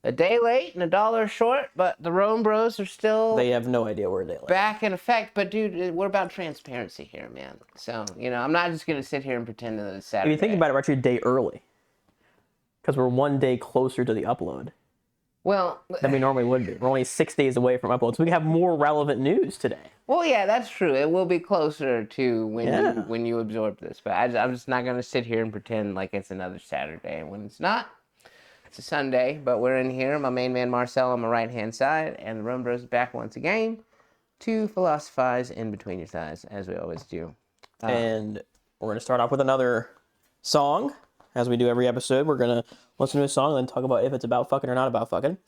a day late and $1 short, but the RomeBros are still... They have no idea we're a day late. Back in effect. But, dude, we're about transparency here, man. So, you know, I'm not just going to sit here and pretend that it's Saturday. If you think about it, we're actually a day early. Because we're 1 day closer to the upload. Well... Than we normally would be. We're only 6 days away from upload, so we can have more relevant news today. Well, yeah, that's true. It will be closer to when you absorb this. But I'm just not going to sit here and pretend like it's another Saturday when it's not. It's a Sunday, but we're in here. My main man, Marcel, on my right-hand side, and the RomeBros is back once again to philosophize in between your thighs, as we always do. And we're going to start off with another song. As we do every episode, we're going to listen to a song and then talk about if it's about fucking or not about fucking.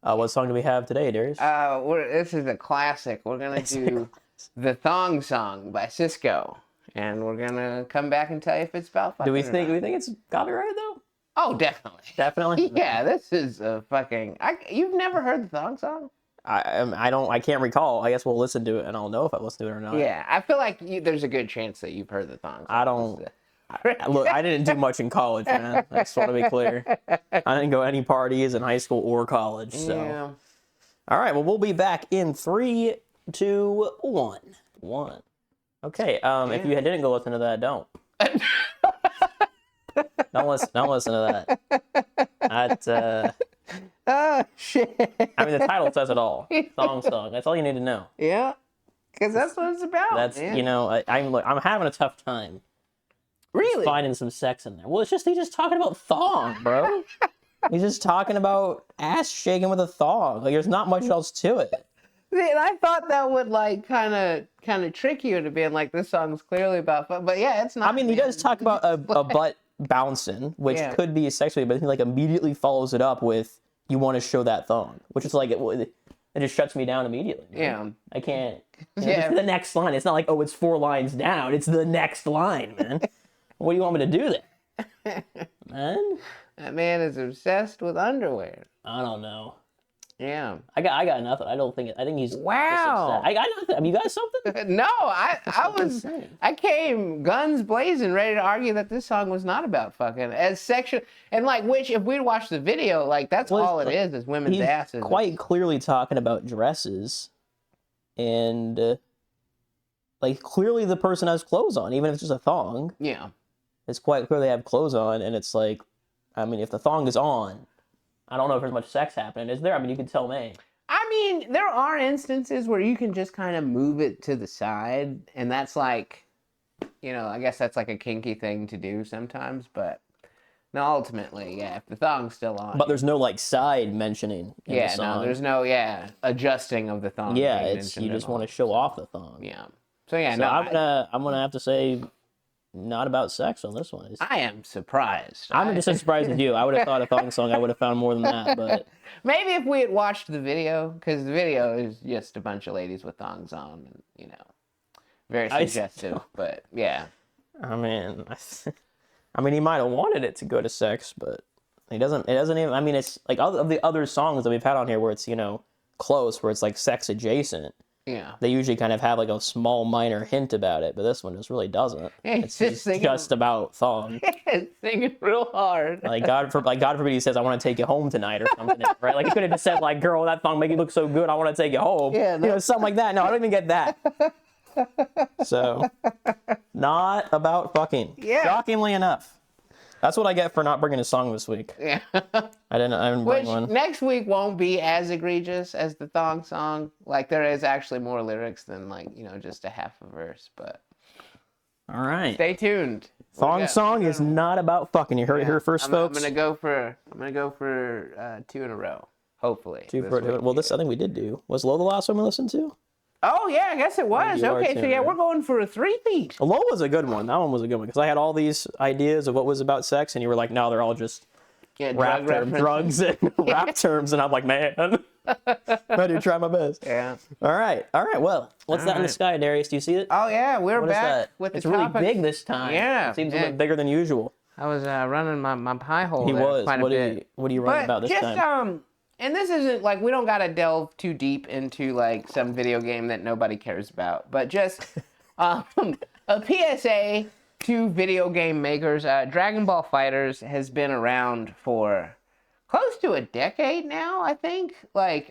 What song do we have today, Darius? This is a classic. We're going to do The Thong Song by Cisco, and we're going to come back and tell you if it's about fucking do we think it's copyrighted, though? Oh, definitely. Definitely? Yeah, this is a fucking... You've never heard the Thong Song? I can't recall. I guess we'll listen to it and I'll know if I listen to it or not. Yeah, I feel like there's a good chance that you've heard the Thong Song. Look, I didn't do much in college, man. I just want to be clear. I didn't go to any parties in high school or college, so... Yeah. All right, well, we'll be back in 3, 2, 1. Okay, if you didn't go listen to that, don't. Don't listen to that. Oh, shit. I mean, the title says it all. Thong Song. That's all you need to know. Yeah, because that's what it's about. That's, man. you know, I'm having a tough time. Really? Finding some sex in there. Well, he's just talking about thong, bro. He's just talking about ass shaking with a thong. Like, there's not much else to it. See, and I thought that would, like, kind of trick you into being like, this song's clearly about fun. But yeah, it's not. I mean, he does talk about a butt bouncing, which could be sexually, but he like immediately follows it up with, you want to show that thong, which is like, it just shuts me down immediately. Man. Yeah. I can't. It's the next line. It's not like, oh, it's 4 lines down. It's the next line, man. What do you want me to do there? Man? That man is obsessed with underwear. I don't know. Yeah. I got nothing. I think he's... Wow. I got nothing. Have you got something? No, I came guns blazing ready to argue that this song was not about fucking as sexual, and like, which if we'd watched the video, like, that's all it is women's asses. Quite clearly talking about dresses, and like, clearly the person has clothes on, even if it's just a thong. Yeah. It's quite clear they have clothes on, and it's like, I mean, if the thong is on, I don't know if there's much sex happening. Is there? I mean, you can tell me. I mean, there are instances where you can just kind of move it to the side, and that's like, you know, I guess that's like a kinky thing to do sometimes, but no, ultimately, yeah, if the thong's still on. But there's no, like, side mentioning in the song. No, there's no, adjusting of the thong. Yeah, it's, you just want to show off the thong. Yeah. So, yeah, so I'm gonna have to say, not about sex on this one. I am surprised. I'm just as surprised as you. I would have thought a thong song, I would have found more than that, but... Maybe if we had watched the video, because the video is just a bunch of ladies with thongs on, and, you know, very suggestive, but, yeah. I mean, he might have wanted it to go to sex, but it doesn't even, I mean, it's, like, of the other songs that we've had on here where it's, you know, close, where it's, like, sex adjacent. Yeah. They usually kind of have like a small minor hint about it, but this one just really doesn't. It's just about thong. It's singing real hard. Like God forbid he says, I want to take you home tonight or something, right? Like he could have just said, like, girl, that thong make you look so good, I want to take you home. Yeah, you know, something like that. No, I don't even get that. So, not about fucking. Yeah. Shockingly enough. That's what I get for not bringing a song this week. Yeah. I didn't bring one. Which next week won't be as egregious as the thong song. Like, there is actually more lyrics than, like, you know, just a half a verse, but... All right. Stay tuned. Thong song is not about fucking. You heard it here first, folks. I'm gonna go for 2 in a row. Hopefully. 2 for 2. Well, this I think we did do. Was Low the last one we listened to? Oh, yeah, I guess it was. Okay, so yeah, we're going for a 3-peat. Low was a good one. That one was a good one, because I had all these ideas of what was about sex, and you were like, no, they're all just drugs and rap terms, and I'm like, man, I do try my best. Yeah. All right, well, what's that in the sky, Darius? Do you see it? Oh, yeah, we're back with the It's really topic. big this time. Yeah. It seems a bit bigger than usual. I was running my pie hole He there was. quite a bit. What are you running about this time? And this isn't, like, we don't got to delve too deep into, like, some video game that nobody cares about. But just a PSA to video game makers. Dragon Ball FighterZ has been around for close to a decade now, I think. Like,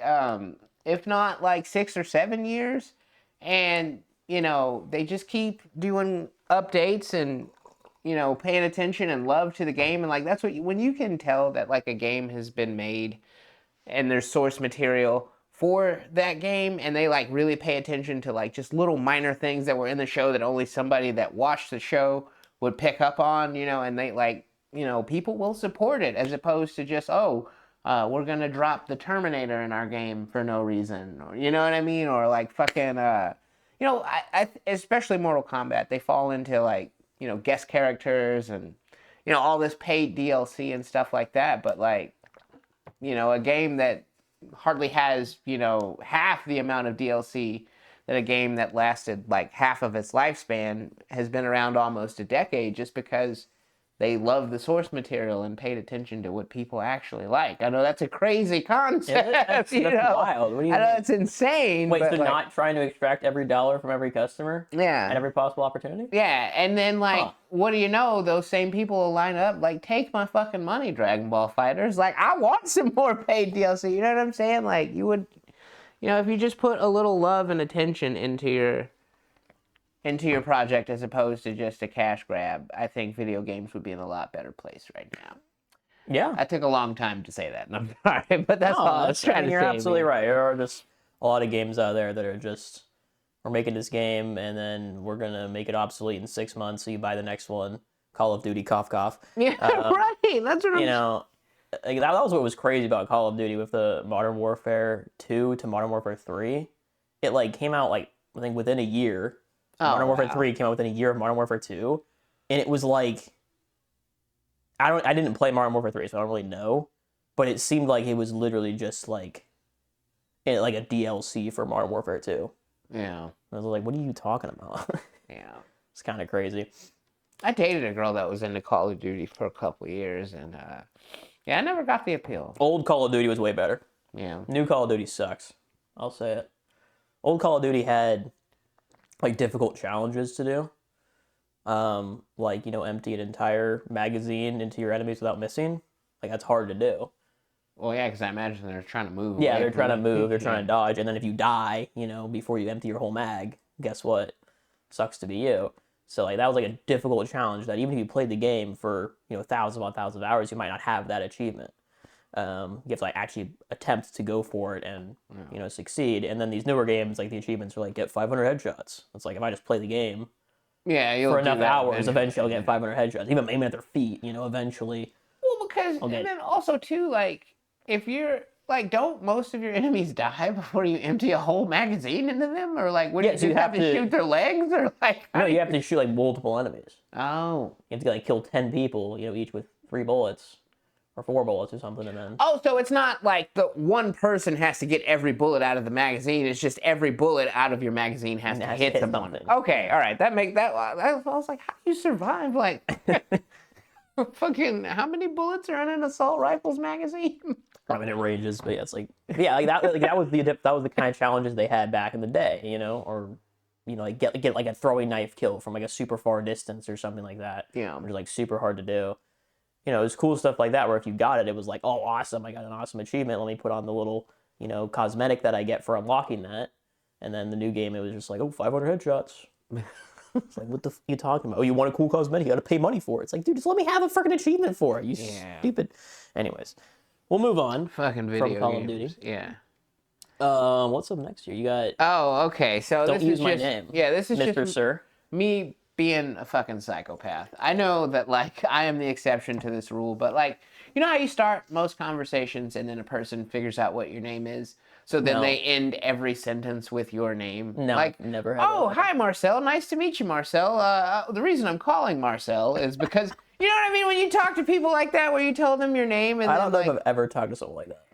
if not like 6 or 7 years. And, you know, they just keep doing updates and, you know, paying attention and love to the game. And like, that's what, when you can tell that like a game has been made and there's source material for that game, and they like really pay attention to like just little minor things that were in the show that only somebody that watched the show would pick up on, you know, and they like, you know, people will support it as opposed to just, we're gonna drop the Terminator in our game for no reason, or you know what I mean, or like fucking, you know, I especially Mortal Kombat, they fall into like, you know, guest characters and, you know, all this paid DLC and stuff like that, but like, you know, a game that hardly has, you know, half the amount of DLC that a game that lasted like half of its lifespan has been around almost a decade, just because they love the source material and paid attention to what people actually like. I know that's a crazy concept. That's wild. What do you I know mean? it's insane. Wait, but so like, not trying to extract every dollar from every customer? Yeah. At every possible opportunity? Yeah, and then like, what do you know? Those same people will line up, like, take my fucking money, Dragon Ball FighterZ. Like, I want some more paid DLC. You know what I'm saying? Like, you would, you know, if you just put a little love and attention into your project as opposed to just a cash grab, I think video games would be in a lot better place right now. Yeah. I took a long time to say that, and I'm sorry, but that's all I was trying to say. You're absolutely right. There are just a lot of games out there that are just, we're making this game, and then we're going to make it obsolete in 6 months, so you buy the next one. Call of Duty, cough, cough. Yeah, right. That's what I'm... You know, like, that was what was crazy about Call of Duty with the Modern Warfare 2 to Modern Warfare 3. It, like, came out, like, I think within a year. Modern Warfare 3 came out within a year of Modern Warfare 2, and it was like, I didn't play Modern Warfare 3, so I don't really know, but it seemed like it was literally just like a DLC for Modern Warfare 2. Yeah. I was like, what are you talking about? Yeah. It's kind of crazy. I dated a girl that was into Call of Duty for a couple of years, and yeah, I never got the appeal. Old Call of Duty was way better. Yeah. New Call of Duty sucks. I'll say it. Old Call of Duty had like difficult challenges to do. Like, you know, empty an entire magazine into your enemies without missing. Like, that's hard to do. Well, yeah, because I imagine they're trying to move. Yeah, they're trying to move, they're trying to dodge, and then if you die, you know, before you empty your whole mag, guess what? Sucks to be you. So, like, that was like a difficult challenge that even if you played the game for, you know, thousands of hours, you might not have that achievement. You have to like actually attempt to go for it and you know, succeed. And then these newer games, like the achievements are like get 500 headshots. It's like if I just play the game, you'll for enough hours, eventually I'll get 500 headshots. Even aiming at their feet, you know, eventually. Well, because and then also too, like, if you're like, don't most of your enemies die before you empty a whole magazine into them, or like, what do you have to shoot their legs, or like? No, you have to shoot like multiple enemies. Oh. You have to like kill 10 people, you know, each with 3 bullets. Or 4 bullets or something, and then... Oh, so it's not like the one person has to get every bullet out of the magazine. It's just every bullet out of your magazine has to hit someone. Okay, all right. That make that... I was like, how do you survive? Like, fucking... How many bullets are in an assault rifle's magazine? I mean, it ranges, but yeah, it's like... Yeah, like that was the kind of challenges they had back in the day, you know? Or, you know, like get like a throwing knife kill from like a super far distance or something like that. Yeah. Which is like super hard to do. You know, it was cool stuff like that where if you got it, it was like, oh, awesome, I got an awesome achievement. Let me put on the little, you know, cosmetic that I get for unlocking that. And then the new game, it was just like, oh, 500 headshots. It's like, what the f are you talking about? Oh, you want a cool cosmetic? You got to pay money for it. It's like, dude, just let me have a freaking achievement for it. You stupid. Anyways, we'll move on. Fucking video from Call games. of Duty. Yeah. What's up next year? You got... Oh, okay. So Don't this use is my just... name. Yeah, this is Mr. just... Sir. Me being a fucking psychopath. I know that, like, I am the exception to this rule, but, like, you know how you start most conversations and then a person figures out what your name is? So then they end every sentence with your name? No, like, never had oh, that. hi, Marcel. Nice to meet you, Marcel. The reason I'm calling Marcel is because, you know what I mean? When you talk to people like that, where you tell them your name and I don't know like, if I've ever talked to someone like that.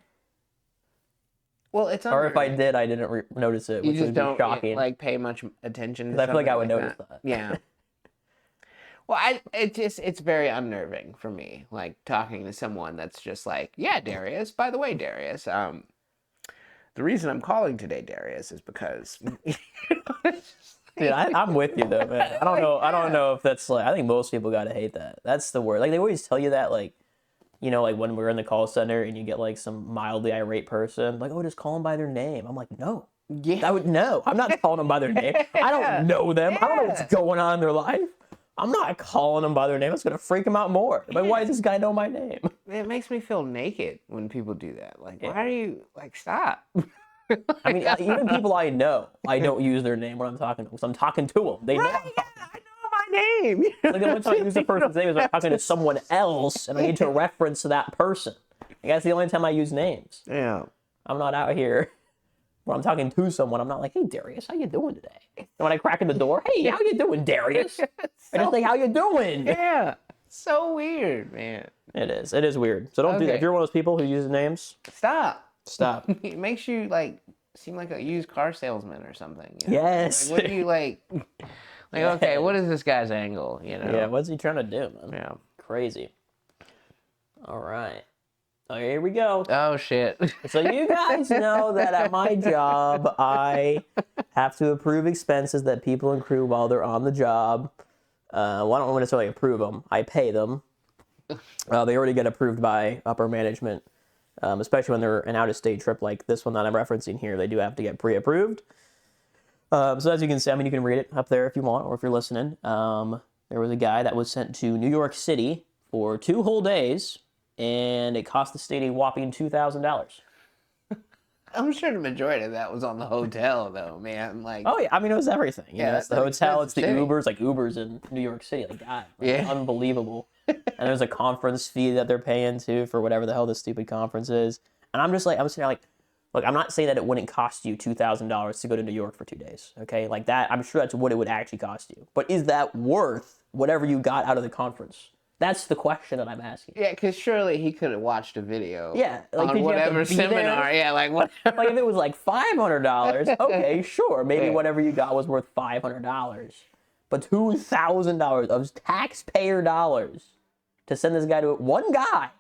Well, it's or if I did, I didn't notice it, which you just would be don't shocking. like pay much attention to I feel like I would something notice that. Yeah. Well, it's very unnerving for me, like talking to someone that's just like, yeah, Darius. By the way, Darius, the reason I'm calling today, Darius, is because. Dude, I'm with you though, man. I don't know if that's like. I think most people gotta hate that. That's the word. Like they always tell you that, like, you know, like when we're in the call center and you get like some mildly irate person, like, oh, just call them by their name. I'm like, no. Yeah. No, I'm not calling them by their name. I don't know them. I don't know what's going on in their life. I'm not calling them by their name. It's going to freak them out more. Like, why does this guy know my name? It makes me feel naked when people do that. Like, why are you, like, stop. I mean, even people I know, I don't use their name when I'm talking to them. So I'm talking to them. They know I'm talking to them. I know my name. Like, the only time I use the person's name is when I'm talking to someone else and I need to reference that person. Like, that's the only time I use names. Yeah. I'm not out here when I'm talking to someone. I'm not like, hey, Darius, how you doing today? And when I crack in the door, hey, how you doing, Darius? I just say, how you doing? Yeah. So weird, man. It is. It is weird. So don't do that. If you're one of those people who uses names, stop. It makes you, like, seem like a used car salesman or something. You know? Yes. Like, what do you, like, okay, what is this guy's angle, you know? Yeah, what's he trying to do, man? Yeah. Crazy. All right. Oh, here we go. Oh, shit. So you guys know that at my job, I have to approve expenses that people accrue while they're on the job. Well, I don't necessarily approve them. I pay them. They already get approved by upper management, especially when they're an out-of-state trip like this one that I'm referencing here. They do have to get pre-approved. So as you can see, I mean, you can read it up there if you want, or if you're listening. There was a guy that was sent to New York City for 2 whole days, and it cost the state a whopping $2,000. I'm sure the majority of that was on the hotel, though, man. Like, oh yeah, I mean, it was everything. Yeah, it's the hotel, it's the city. Ubers, like Ubers in New York City. Like, God, yeah, unbelievable. And there's a conference fee that they're paying too for whatever the hell this stupid conference is. And I'm sitting there like, look, I'm not saying that it wouldn't cost you $2,000 to go to New York for 2 days. Okay, like that, I'm sure that's what it would actually cost you. But is that worth whatever you got out of the conference? That's the question that I'm asking. Yeah, because surely he could have watched a video. Yeah, like, on whatever seminar. Yeah, like whatever. Like if it was like $500, okay, sure, maybe whatever you got was worth $500. But $2,000 of taxpayer dollars to send this guy one guy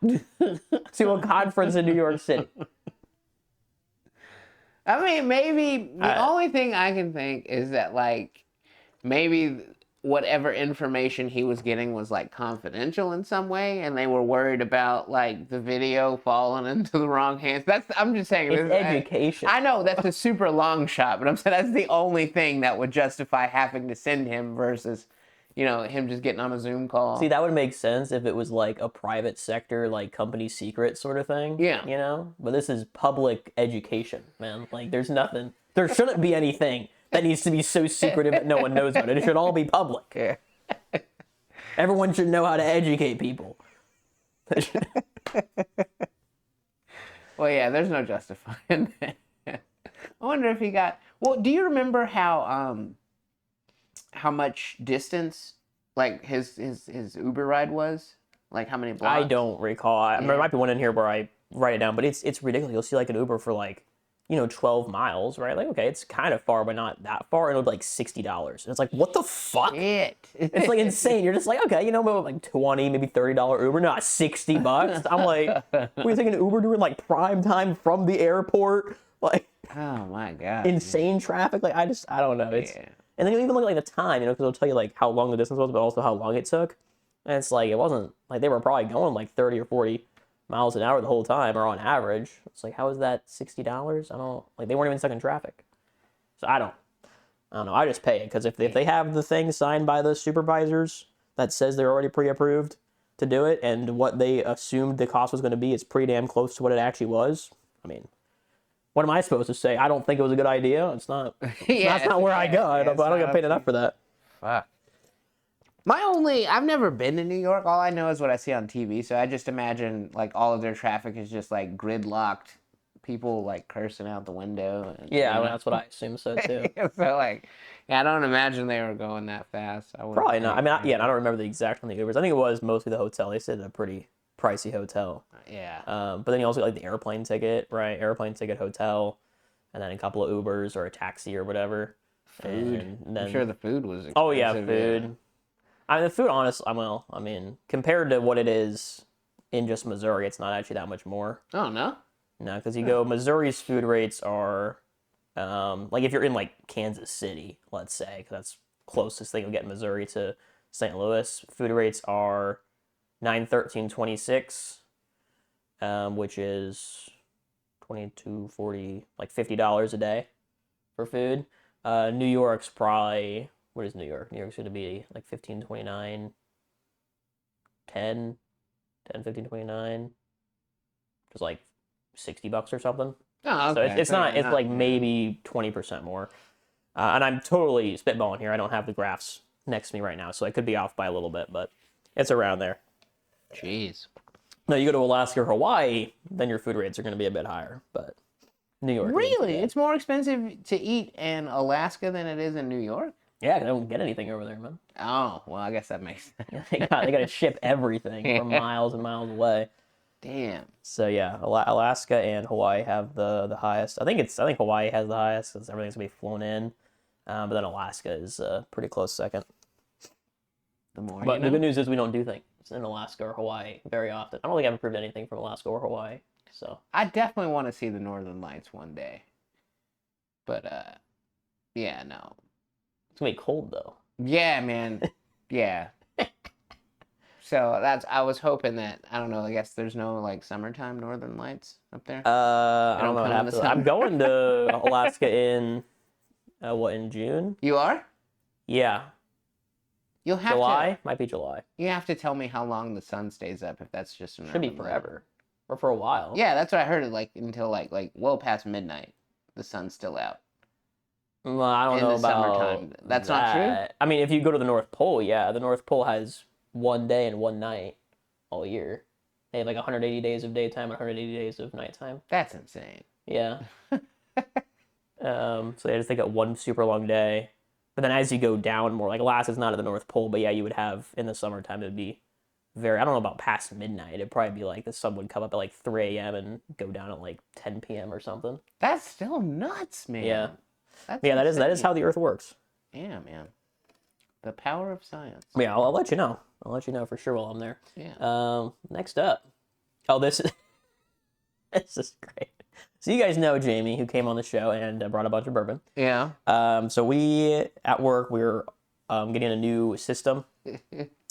to a conference in New York City. I mean, maybe the only thing I can think is that, like, maybe whatever information he was getting was, like, confidential in some way, and they were worried about, like, the video falling into the wrong hands. I'm just saying. It's education. I know that's a super long shot, but I'm saying that's the only thing that would justify having to send him versus, you know, him just getting on a Zoom call. See, that would make sense if it was, like, a private sector, like, company secret sort of thing. Yeah. You know? But this is public education, man. Like, there shouldn't be anything that needs to be so secretive that no one knows about it. It should all be public. Yeah. Everyone should know how to educate people. Well, yeah, there's no justifying that. I wonder if he got... Well, do you remember how much distance, like, his Uber ride was? Like, how many blocks? I don't recall. There might be one in here where I write it down, but it's ridiculous. You'll see, like, an Uber for, like, 12 miles, right? Like, okay, it's kind of far, but not that far. And it'll be like $60. And it's like, what the fuck? It's like insane. You're just like, okay, like $20, maybe $30 Uber, not $60. I'm like, what are you taking an Uber doing like prime time from the airport? Like, oh my God. Insane traffic. Like, I don't know. And then you even look at like the time, because it'll tell you like how long the distance was, but also how long it took. And it's like, it wasn't like they were probably going like 30 or 40 miles an hour the whole time, or on average. It's like, how is that $60? I don't, like, they weren't even stuck in traffic. So I don't know. I just pay it, because if they have the thing signed by the supervisors that says they're already pre-approved to do it, and what they assumed the cost was going to be is pretty damn close to what it actually was, I mean, what am I supposed to say? I don't think it was a good idea. It's not. That's not where I go. I don't get paid enough for that. Fuck. I've never been to New York. All I know is what I see on TV. So I just imagine like all of their traffic is just like gridlocked, people like cursing out the window. And, yeah, that's what I assume so too. So like, yeah, I don't imagine they were going that fast. Probably not. I mean, I don't remember the exact on the Ubers. I think it was mostly the hotel. They said a pretty pricey hotel. Yeah. But then you also get like the airplane ticket, right? Airplane ticket, hotel, and then a couple of Ubers or a taxi or whatever. Food. And then, I'm sure the food was expensive. Oh yeah, food. Yeah. I mean, the food, honestly, I mean, compared to what it is in just Missouri, it's not actually that much more. Oh, no? No, because you go, Missouri's food rates are, like if you're in like Kansas City, let's say, because that's closest thing you'll get in Missouri to St. Louis, food rates are $9.13.26. which is 22, 40, like $50 a day for food. New York's probably, what is New York? New York's going to be like 15, 29, 10, 10, 15, 29, which is like $60 or something. Oh, okay. So it's not, it's like maybe 20% more. And I'm totally spitballing here. I don't have the graphs next to me right now, so I could be off by a little bit, but it's around there. Jeez. Now, you go to Alaska or Hawaii, then your food rates are going to be a bit higher, but New York. Really? It's more expensive to eat in Alaska than it is in New York? Yeah, they don't get anything over there, man. Oh, well, I guess that makes sense. They got to ship everything from miles and miles away. Damn. So yeah, Alaska and Hawaii have the highest. I think Hawaii has the highest because everything's gonna be flown in, but then Alaska is pretty close second. But the good news is we don't do things in Alaska or Hawaii very often. I don't think I've approved anything from Alaska or Hawaii. So I definitely want to see the Northern Lights one day. But yeah, no. It's gonna be cold though. Yeah, man. Yeah. So I was hoping that, I don't know, I guess there's no like summertime Northern Lights up there. I don't know. I'm going to Alaska in in June? You are? Yeah. You'll have July? Might be July. You have to tell me how long the sun stays up if that's just Should be forever. Or for a while. Yeah, that's what I heard, like until like well past midnight. The sun's still out. Well, I don't know about summertime. That's not true? I mean, if you go to the North Pole, yeah. The North Pole has one day and one night all year. They have like 180 days of daytime and 180 days of nighttime. That's insane. Yeah. So they just got one super long day. But then as you go down more, like Alaska's not at the North Pole, but yeah, you would have in the summertime, it would be I don't know about past midnight. It'd probably be like the sun would come up at like 3 a.m. and go down at like 10 p.m. or something. That's still nuts, man. Yeah. That's that is how the Earth works. Yeah, man. The power of science. Yeah, I'll let you know. I'll let you know for sure while I'm there. Yeah. Next up. Oh, this is great. So you guys know Jamie, who came on the show and brought a bunch of bourbon. Yeah. So we, at work, we're getting a new system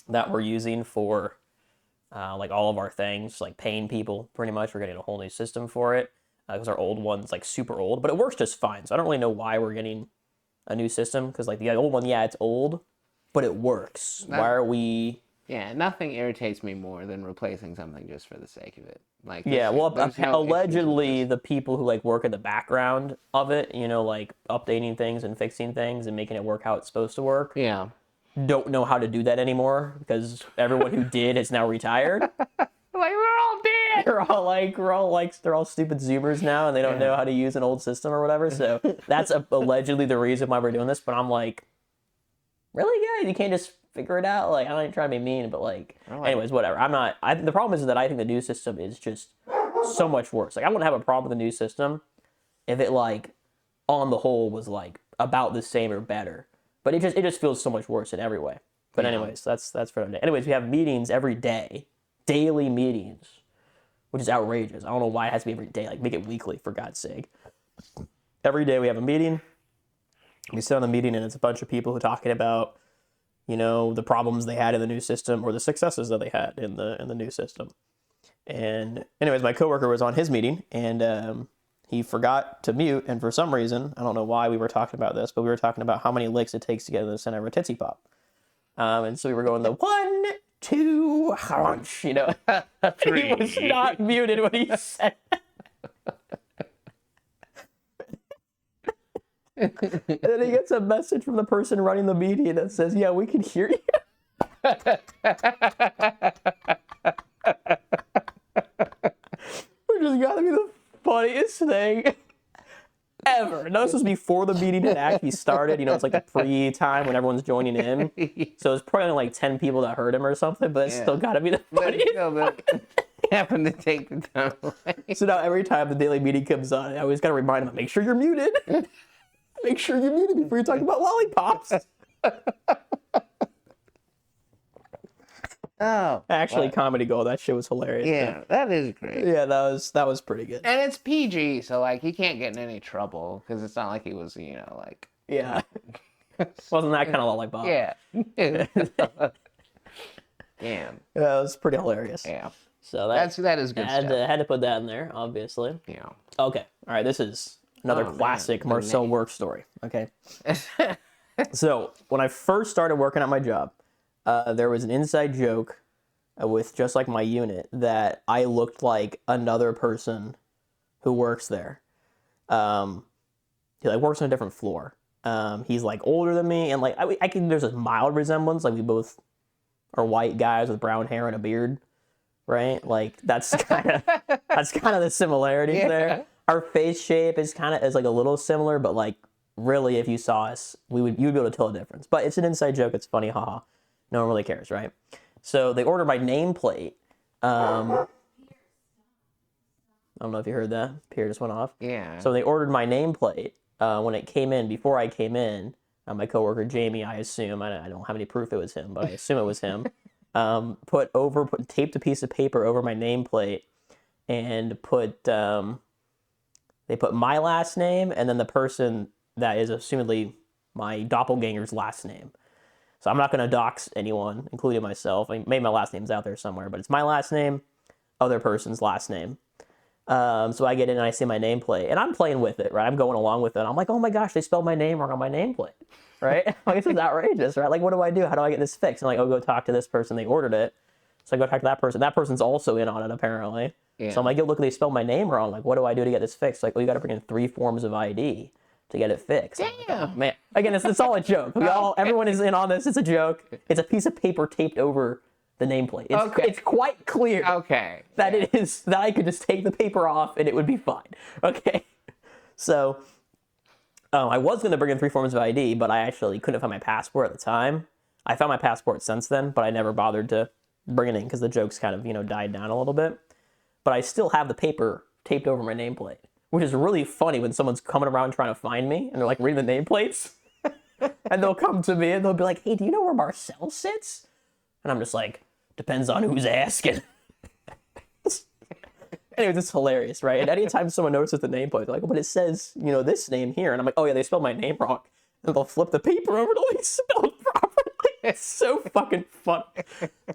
that we're using for like all of our things, like paying people, pretty much. We're getting a whole new system for it because our old one's like super old, but it works just fine. So I don't really know why we're getting a new system because like the old one, yeah, it's old, but it works. Why are we... Yeah, nothing irritates me more than replacing something just for the sake of it. Like, yeah, well, allegedly the people who like work in the background of it, you know, like updating things and fixing things and making it work how it's supposed to work. Yeah. Don't know how to do that anymore because everyone who did is now retired. Like, we're all dead. They're all stupid Zoomers now and they don't know how to use an old system or whatever. So that's allegedly the reason why we're doing this. But I'm like, really, guys? You can't just figure it out? Like, I don't even try to be mean, but like, anyways, whatever. The problem is that I think the new system is just so much worse. Like, I wouldn't have a problem with the new system if it like, on the whole, was like about the same or better. But it just feels so much worse in every way. But anyways, that's for another day. Anyways, we have meetings every day, daily meetings, which is outrageous. I don't know why it has to be every day. Like, make it weekly, for God's sake. Every day we have a meeting. We sit on the meeting and it's a bunch of people who are talking about, you know, the problems they had in the new system or the successes that they had in the new system. And anyways, my coworker was on his meeting and he forgot to mute. And for some reason, I don't know why we were talking about this, but we were talking about how many licks it takes to get in the center of a Tootsie Pop. And so we were going the 1, 2, crunch, you know. He was not muted when he said and then he gets a message from the person running the meeting that says, yeah, we can hear you. Which has got to be the funniest thing ever. No, this was before the meeting had actually started. You know, it's like the pre-time when everyone's joining in. So it's probably only like 10 people that heard him or something, but it's still got to be the funniest. Happened to take the time away. So now every time the daily meeting comes on, I always got to remind him, make sure you're muted. Make sure you're muted before you're talking about lollipops. Oh. Actually, comedy gold. That shit was hilarious. Yeah, that is great. Yeah, that was pretty good. And it's PG, so like he can't get in any trouble because it's not like he was, you know, like. Yeah. Wasn't that kind of lollipop? Yeah. Damn. Yeah, it was pretty hilarious. Yeah. So that is good stuff. Had to put that in there, obviously. Yeah. Okay. All right. This is another classic Marcel work story. Okay. So when I first started working at my job, there was an inside joke with just like my unit that I looked like another person who works there. He like works on a different floor. He's like older than me, and like I can there's a mild resemblance. Like we both are white guys with brown hair and a beard, right? Like that's kind of the similarities there. Our face shape is like a little similar, but like really, if you saw us, you'd be able to tell the difference. But it's an inside joke. It's funny, haha. No one really cares, right? So they ordered my nameplate. I don't know if you heard that. Pierre just went off. Yeah. So they ordered my nameplate. When it came in, before I came in, my coworker Jamie, I assume, I don't have any proof it was him, but I assume it was him, taped a piece of paper over my nameplate and they put my last name and then the person that is assumedly my doppelganger's last name. So I'm not going to dox anyone, including myself. Maybe my last name's out there somewhere, but it's my last name, other person's last name. So I get in and I see my nameplate, and I'm playing with it, right? I'm going along with it. I'm like, oh my gosh, they spelled my name wrong on my nameplate, right? Like, this is outrageous, right? Like, what do I do? How do I get this fixed? And like, oh, go talk to this person. They ordered it. So I go talk to that person. That person's also in on it, apparently. Yeah. So I'm like, yo, look, they spelled my name wrong. Like, what do I do to get this fixed? Like, well, you got to bring in 3 forms of ID to get it fixed. Damn. Like, oh, man. Again, it's all a joke. Everyone is in on this. It's a joke. It's a piece of paper taped over the nameplate. It's quite clear that it is that I could just take the paper off and it would be fine. Okay. So I was going to bring in 3 forms of ID, but I actually couldn't find my passport at the time. I found my passport since then, but I never bothered to bring it in because the jokes kind of, died down a little bit. But I still have the paper taped over my nameplate, which is really funny when someone's coming around trying to find me and they're like reading the nameplates and they'll come to me and they'll be like, hey, do you know where Marcel sits? And I'm just like, depends on who's asking. Anyways, it's hilarious, right? And anytime someone notices the nameplate, they're like, but it says, this name here. And I'm like, oh yeah, they spelled my name wrong. And they'll flip the paper over to like spell it properly. It's so fucking fun.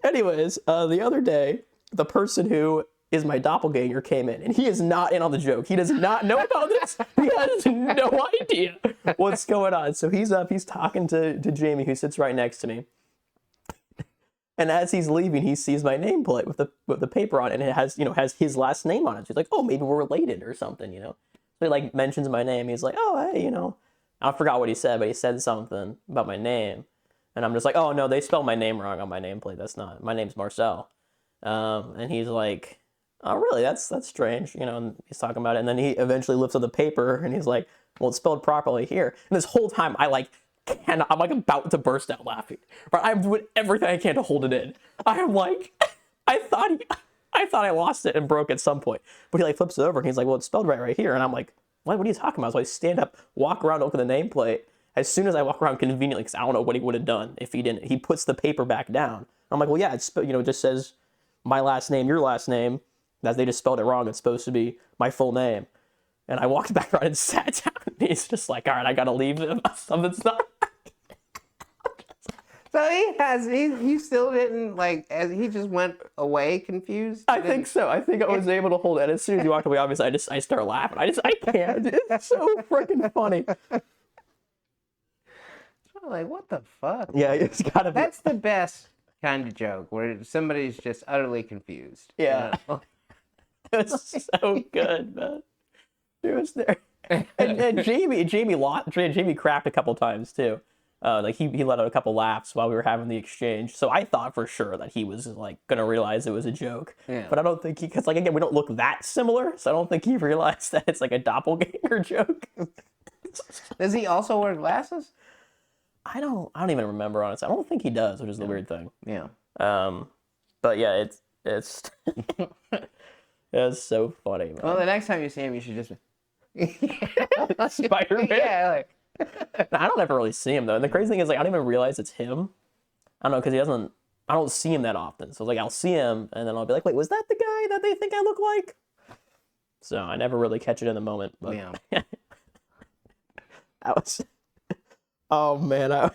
Anyways, the other day, the person who is my doppelganger came in, and he is not in on the joke. He does not know about this. He has no idea what's going on. So he's up, he's talking to Jamie, who sits right next to me. And as he's leaving, he sees my nameplate with the paper on it, and it has his last name on it. So he's like, oh, maybe we're related or something, So he like mentions my name. He's like, oh, hey, I forgot what he said, but he said something about my name. And I'm just like, oh no, they spelled my name wrong on my nameplate. That's not, my name's Marcel. And he's like, oh really? That's strange, and he's talking about it. And then he eventually lifts up the paper and he's like, well, it's spelled properly here. And this whole time I'm like about to burst out laughing. But I'm doing everything I can to hold it in. I am like, I thought I lost it and broke at some point. But he like flips it over and he's like, well, it's spelled right here. And I'm like, what are you talking about? So I stand up, walk around, look at the nameplate. As soon as I walk around conveniently, because I don't know what he would have done if he didn't, he puts the paper back down. I'm like, well, yeah, it's, it just says my last name, your last name. That they just spelled it wrong. It's supposed to be my full name. And I walked back around and sat down. And he's just like, all right, I got to leave. Something's not. So he still didn't, he just went away confused? I think so. I think I was able to hold it. And as soon as he walked away, obviously, I start laughing. I can't. It's so freaking funny. Like, what the fuck? Yeah, it's gotta be. That's the best kind of joke, where somebody's just utterly confused. Yeah. It was so good, man. It was there. And Jamie cracked a couple times, too. He let out a couple laughs while we were having the exchange. So I thought for sure that he was gonna realize it was a joke. Yeah. But I don't think because again, we don't look that similar, so I don't think he realized that it's a doppelganger joke. Does he also wear glasses? I don't even remember, honestly. I don't think he does, which is the weird thing. Yeah. But yeah, it's it's so funny, man. Well, the next time you see him, you should just Spider-Man. Yeah, I don't ever really see him though. And the crazy thing is, I don't even realize it's him. I don't know, because I don't see him that often. So I'll see him, and then I'll be like, wait, was that the guy that they think I look like? So I never really catch it in the moment. But yeah. That was. Oh man,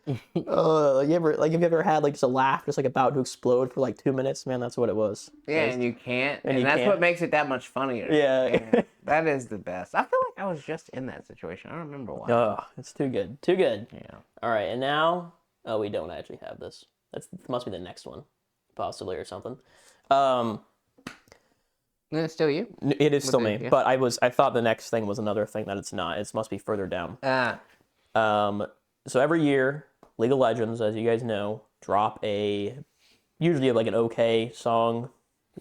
Have you ever had like just a laugh just like about to explode for like 2 minutes? Man, that's what it was. Yeah, and you can't, and and you that's can't. what makes it that much funnier. Yeah. That is the best. I feel like I was just in that situation. I don't remember why. Oh, it's too good. Too good. Yeah. All right, and now, oh, we don't actually have this. That must be the next one, possibly, or something. It's still you? It is still me, yeah. but I thought the next thing was another thing that it's not. It must be further down. So every year, League of Legends, as you guys know, drop usually like an okay song.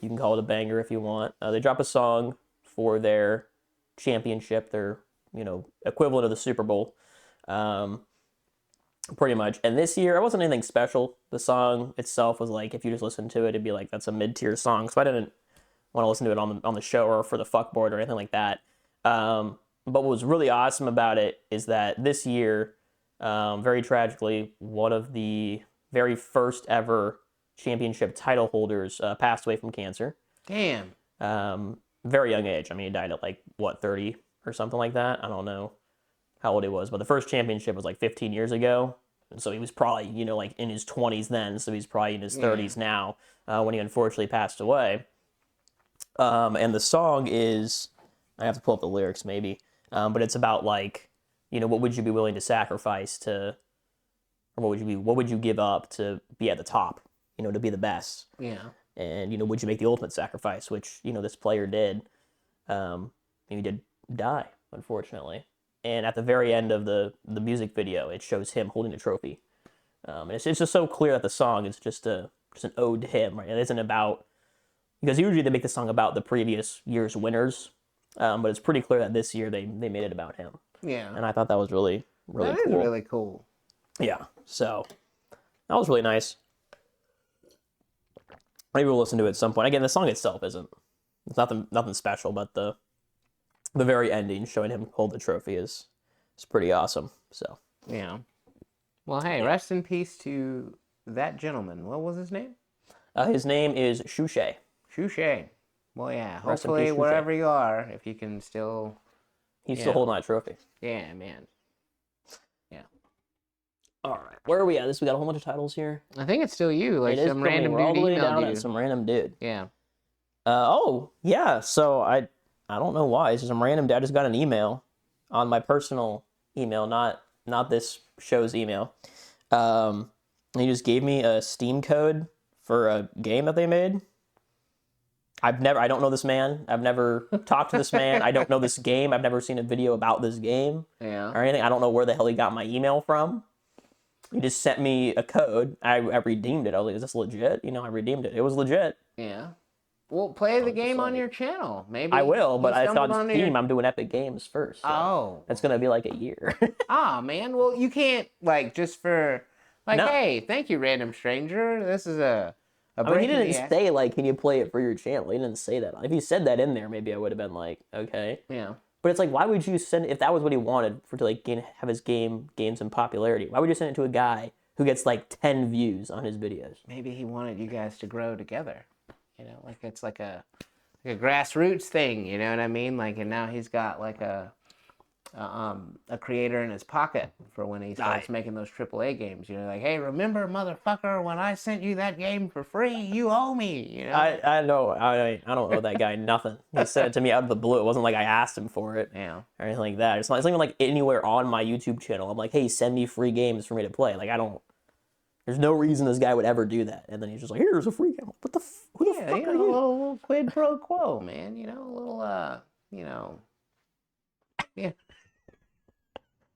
You can call it a banger if you want. They drop a song for their championship, their equivalent of the Super Bowl, pretty much. And this year, it wasn't anything special. The song itself was like, if you just listen to it, it'd be like that's a mid-tier song. So I didn't want to listen to it on the show or for the fuckboard or anything like that. But what was really awesome about it is that this year, very tragically, one of the very first ever championship title holders passed away from cancer. Damn. Very young age. I mean, he died at like, 30 or something like that? I don't know how old he was, but the first championship was like 15 years ago. And so he was probably, like in his 20s then, so he's probably in his 30s now when he unfortunately passed away. And the song is, I have to pull up the lyrics maybe, but it's about like, what would you be willing to sacrifice to, or what would you give up to be at the top, to be the best? Yeah. And, would you make the ultimate sacrifice, which, this player did. He did die, unfortunately. And at the very end of the music video, it shows him holding the trophy. And it's just so clear that the song is just an ode to him, right? It isn't about, because usually they make the song about the previous year's winners, but it's pretty clear that this year they made it about him. Yeah. And I thought that was really, really cool. That is really cool. Yeah, so that was really nice. Maybe we'll listen to it at some point. Again, the song itself it's nothing special, but the very ending showing him hold the trophy is pretty awesome. So yeah. Well, hey, rest in peace to that gentleman. What was his name? His name is Shushay. Shushay. Well, yeah. Hopefully, wherever you are, if you can still. He's still holding that trophy. Yeah, man. Yeah. All right, where are we at? We got a whole bunch of titles here. I think it's still you. Like some random dude all the way emailed down you. Some random dude. Yeah. Oh yeah. So I don't know why. It's just some random dude. I just got an email on my personal email, not this show's email. He just gave me a Steam code for a game that they made. I don't know this man. I've never talked to this man. I don't know this game. I've never seen a video about this game or anything. I don't know where the hell he got my email from. He just sent me a code. I redeemed it. I was like, is this legit? I redeemed it. It was legit. Yeah. Well, play the game on your channel. Maybe I will, but I thought Steam, I'm doing Epic Games first. So that's going to be like a year. Man. Well, you can't, just for, hey, thank you, random stranger. This is he didn't say, can you play it for your channel? He didn't say that. If he said that in there, maybe I would have been like, okay. Yeah. But it's like, why would you send, if that was what he wanted have his game gain some popularity, why would you send it to a guy who gets 10 views on his videos? Maybe he wanted you guys to grow together. It's like a grassroots thing, you know what I mean? And now he's got a creator in his pocket for when he starts making those AAA games. Hey, remember, motherfucker, when I sent you that game for free, you owe me. I know. I don't owe that guy nothing. He sent it to me out of the blue. It wasn't like I asked him for it or anything like that. It's not even anywhere on my YouTube channel. I'm like, hey, send me free games for me to play. There's no reason this guy would ever do that. And then he's just like, here's a free game. What the who the fuck are you? A little quid pro quo, man. A little, yeah.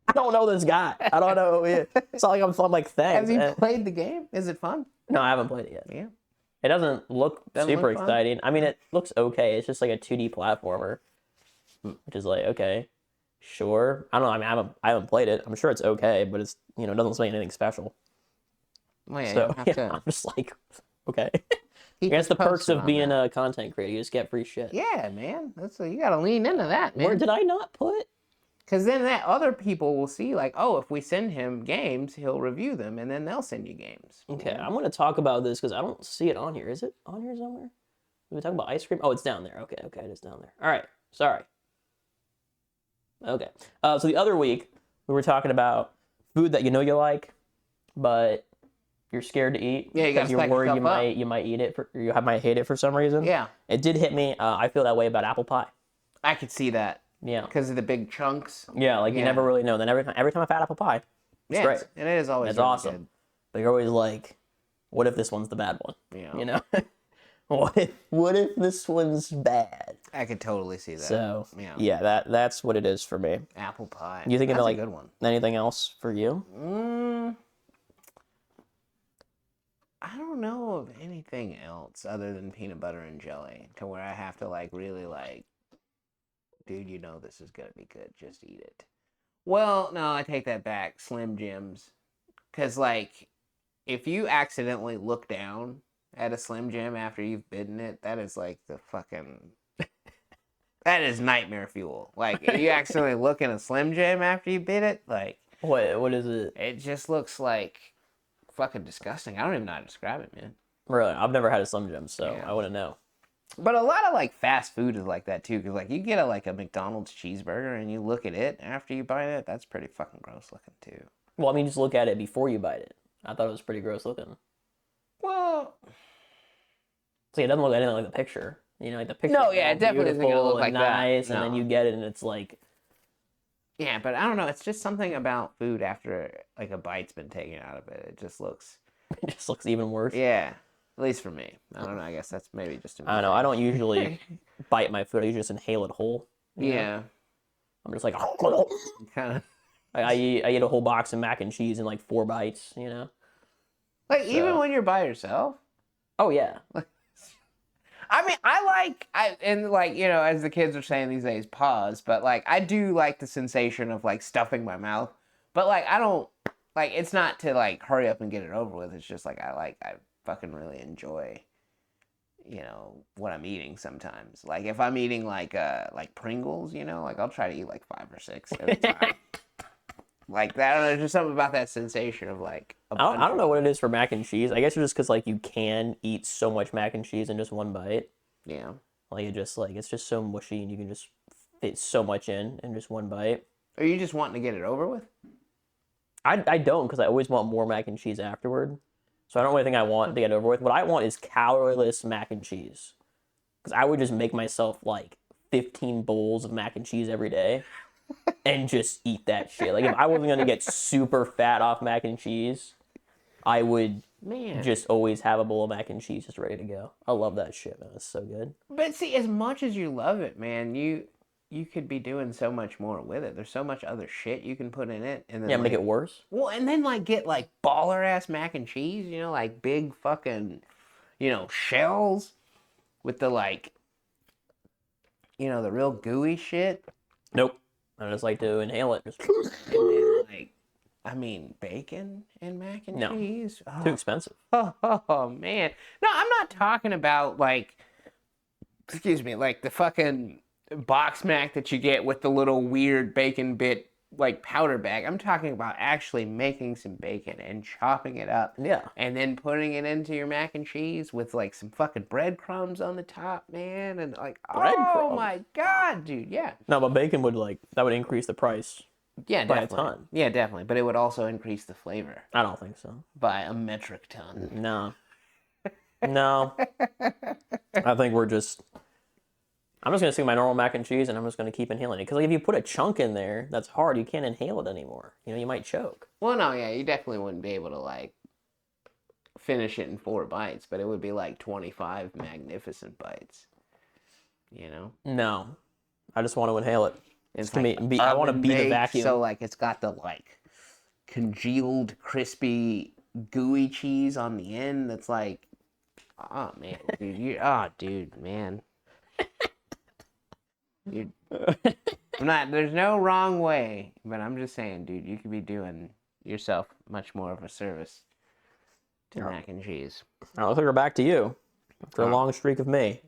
I don't know this guy. I don't know. It's not like I'm thanks. Have you played the game? Is it fun? No, I haven't played it yet. Yeah. It doesn't look super exciting. I mean, it looks okay. It's just like a 2D platformer, which is okay, sure. I don't know. I mean, I haven't played it. I'm sure it's okay, but it's it doesn't say anything special. Well, yeah, so I'm just okay. I guess the perks of being a content creator, you just get free shit. Yeah, man. You got to lean into that, man. Where did I not put? Because then other people will see, if we send him games, he'll review them, and then they'll send you games. Okay, I'm going to talk about this because I don't see it on here. Is it on here somewhere? Did we talk about ice cream? Oh, it's down there. Okay, it is down there. All right, sorry. Okay, so the other week, we were talking about food that you like, but you're scared to eat. Yeah, you gotta because you're stack worried yourself you might eat it might hate it for some reason. Yeah. It did hit me. I feel that way about apple pie. I could see that. Yeah. Because of the big chunks. Yeah, like you never really know. Then every time I've had apple pie, it's great. And it is always It's really awesome. good. But you're always like, what if this one's the bad one? Yeah. You know? what if this one's bad? I could totally see that. So yeah, that's what it is for me. Apple pie. You think that's of like a good one. Anything else for you? I don't know of anything else other than peanut butter and jelly to where I have to like really like, dude, you know this is gonna be good. Just eat it. Well, no, I take that back. Slim Jims, because like, if you accidentally look down at a Slim Jim after you've bitten it, that is like the fucking. That is nightmare fuel. Like, if you accidentally look in a Slim Jim after you bit it, like. What is it? It just looks like fucking disgusting. I don't even know how to describe it, man. Really? I've never had a Slim Jim, so I wouldn't know. But a lot of like fast food is like that too, because like you get a McDonald's cheeseburger and you look at it after you bite it, that's pretty fucking gross looking too. Well, I mean, just look at it before you bite it. I thought it was pretty gross looking. Well, so it doesn't look anything like the picture. You know, like the picture. No, yeah, it definitely isn't gonna look like nice, that. No. And then you get it, and it's like. Yeah, but I don't know. It's just something about food after like a bite's been taken out of it. It just looks. It just looks even worse. Yeah, at least for me. I don't know. I guess that's maybe just. I don't know. I don't usually bite my food. I usually just inhale it whole. Yeah. I'm just like. Kind of. I eat a whole box of mac and cheese in like 4 bites. You know. Like even when you're by yourself. Oh yeah. I mean, and like, you know, as the kids are saying these days, pause, but like, I do like the sensation of like stuffing my mouth, but like, I don't, like, it's not to like hurry up and get it over with. It's just like, I fucking really enjoy, you know, what I'm eating sometimes. Like, if I'm eating like Pringles, you know, like, I'll try to eat like 5 or 6 at a time. Like that, I don't know, there's just something about that sensation of like. I don't know what it is for mac and cheese. I guess it's just because like you can eat so much mac and cheese in just one bite. Yeah. Like it's just so mushy and you can just fit so much in just one bite. Are you just wanting to get it over with? I don't, because I always want more mac and cheese afterward. So I don't really think I want to get it over with. What I want is calorie-less mac and cheese. Because I would just make myself like 15 bowls of mac and cheese every day. And just eat that shit. Like, if I wasn't going to get super fat off mac and cheese, I would just always have a bowl of mac and cheese just ready to go. I love that shit, man. It's so good. But see, as much as you love it, man, you could be doing so much more with it. There's so much other shit you can put in it. And then, make it worse? Well, and then, like, get, like, baller-ass mac and cheese, you know, like, big fucking, you know, shells with the, like, you know, the real gooey shit. Nope. I just like to inhale it. Just... like, I mean, bacon and mac and cheese? Oh. Too expensive. Oh, man. No, I'm not talking about, like, excuse me, like the fucking box mac that you get with the little weird bacon bit, like, powder bag. I'm talking about actually making some bacon and chopping it up. Yeah. And then putting it into your mac and cheese with, like, some fucking breadcrumbs on the top, man. And, like, oh, my God, dude, yeah. No, but bacon would, like, that would increase the price. Yeah, by definitely. a ton. Yeah, definitely. But it would also increase the flavor. I don't think so. By a metric ton. No. No. I think I'm just going to stick my normal mac and cheese, and I'm just going to keep inhaling it. Because like, if you put a chunk in there that's hard, you can't inhale it anymore. You know, you might choke. Well, no, yeah, you definitely wouldn't be able to, like, finish it in 4 bites, but it would be, like, 25 magnificent bites. You know? No. I just want to inhale it. It's like I want to be the vacuum. So, like, it's got the, like, congealed, crispy, gooey cheese on the end that's, like, oh, man, dude, dude, man. There's no wrong way, but I'm just saying, dude, you could be doing yourself much more of a service to mac and cheese. All right, looks like we're back to you after a long streak of me.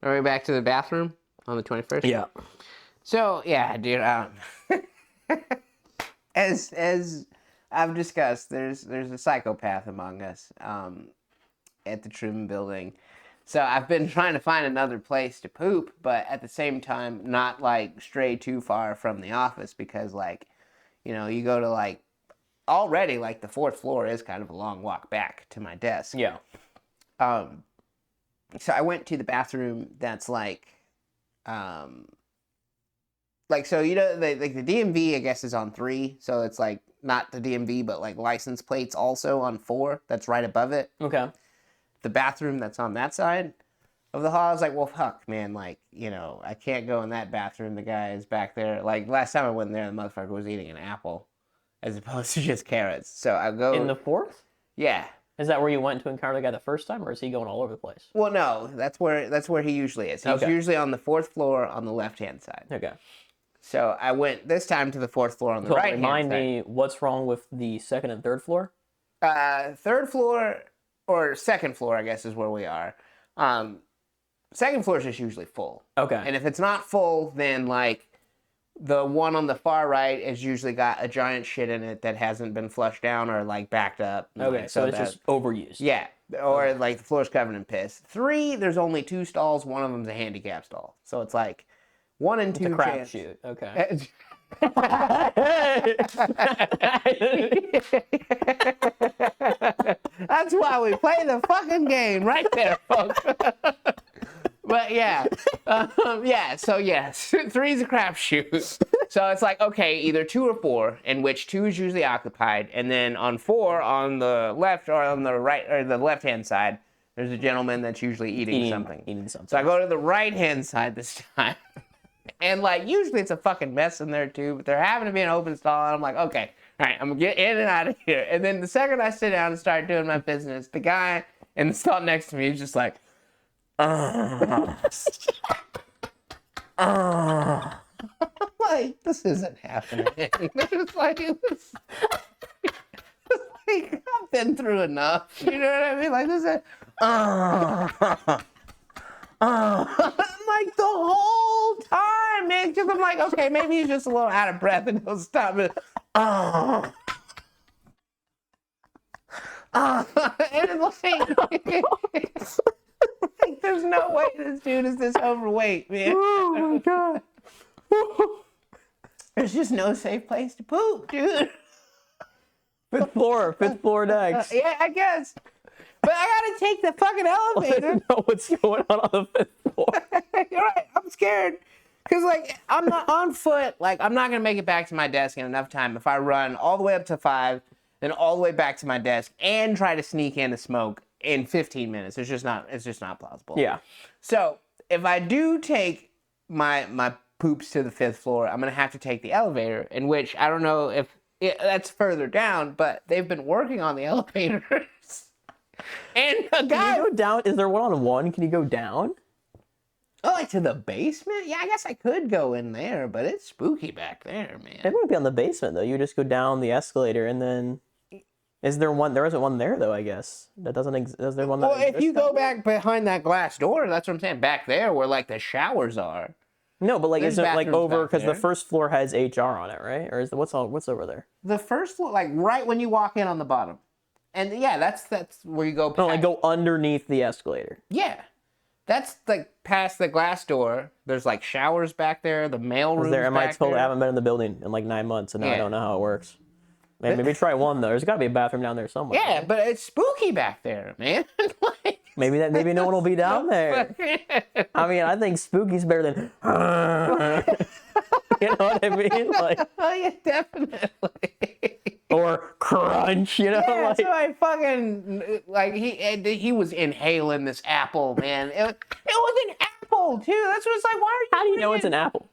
Are we back to the bathroom on the 21st? Yeah. So, yeah, dude, as I've discussed, there's a psychopath among us at the Truman Building. So I've been trying to find another place to poop, but at the same time, not, like, stray too far from the office because, like, you know, you go to, like, already, like, the 4th floor is kind of a long walk back to my desk. Yeah. So I went to the bathroom that's like, so, you know, the DMV, I guess, is on 3. So it's like not the DMV, but like license plates also on 4. That's right above it. Okay. The bathroom that's on that side of the hall, I was like, well, fuck, man. Like, you know, I can't go in that bathroom. The guy is back there. Like, last time I went there, the motherfucker was eating an apple as opposed to just carrots. So I go. In the 4th? Yeah. Is that where you went to encounter the guy the first time, or is he going all over the place? Well, no, that's where he usually is. He's usually on the 4th floor on the left-hand side. Okay. So I went this time to the 4th floor on the right-hand side. Remind me, what's wrong with the 2nd and 3rd floor? 3rd floor, or 2nd floor, I guess, is where we are. 2nd floor is just usually full. Okay. And if it's not full, then, like, the one on the far right has usually got a giant shit in it that hasn't been flushed down or, like, backed up. Okay, like, so it's just overused. Yeah, or, like, the floor's covered in piss. 3, there's only 2 stalls. One of them's a handicap stall. So it's, like, 1 and 2 it's a crapshoot. Okay. That's why we play the fucking game right there, folks. But yeah, so yes, 3 is a crapshoot. So it's like, okay, either 2 or 4, in which 2 is usually occupied, and then on 4, on the left or on the right or the left-hand side, there's a gentleman that's usually eating something. So I go to the right-hand side this time, and like usually it's a fucking mess in there too, but there happened to be an open stall, and I'm like, okay, all right, I'm gonna get in and out of here. And then the second I sit down and start doing my business, the guy in the stall next to me is just like, like, this isn't happening. It's like, I've been through enough. You know what I mean? Like, this is, like, the whole time, man. Because I'm like, okay, maybe he's just a little out of breath and he'll stop it. And it's like, there's no way this dude is this overweight, man. Oh my god. There's just no safe place to poop, dude. 5th floor next. Yeah, I guess. But I gotta take the fucking elevator. I don't know what's going on the 5th floor. You're right. I'm scared. Because, like, I'm not on foot. Like, I'm not gonna make it back to my desk in enough time if I run all the way up to 5, then all the way back to my desk, and try to sneak in to smoke in 15 minutes. It's just not plausible. Yeah. So if I do take my poops to the 5th floor, I'm gonna have to take the elevator, in which I don't know if that's further down, but they've been working on the elevators. And a guy, can you go down? Is there one on 1? Can you go down? Oh, like to the basement? Yeah, I guess I could go in there, but it's spooky back there, man. It wouldn't be on the basement though. You just go down the escalator and then. Is there one? There isn't one there though. I guess that doesn't exist. Is there one? Well, if you go back behind that glass door, that's what I'm saying. Back there, where like the showers are. No, but like, There's is it like bathrooms over? back Because the there. 1st floor has HR on it, right? Or is the, what's over there? The 1st floor, like right when you walk in on the bottom, and yeah, that's where you go. No, like go underneath the escalator. Yeah, that's like past the glass door. There's like showers back there. The mail room. There, I haven't been in the building in like 9 months, and now I don't know how it works. Maybe try one though. There's got to be a bathroom down there somewhere. Yeah, but it's spooky back there, man. Like, maybe no one will be down there. I mean, I think spooky's better than. You know what I mean? Like, oh yeah, definitely. Or crunch, you know? Yeah, like, so I fucking like he was inhaling this apple, man. It was an apple too. That's what it's like. Why are you? how do you know it's an apple?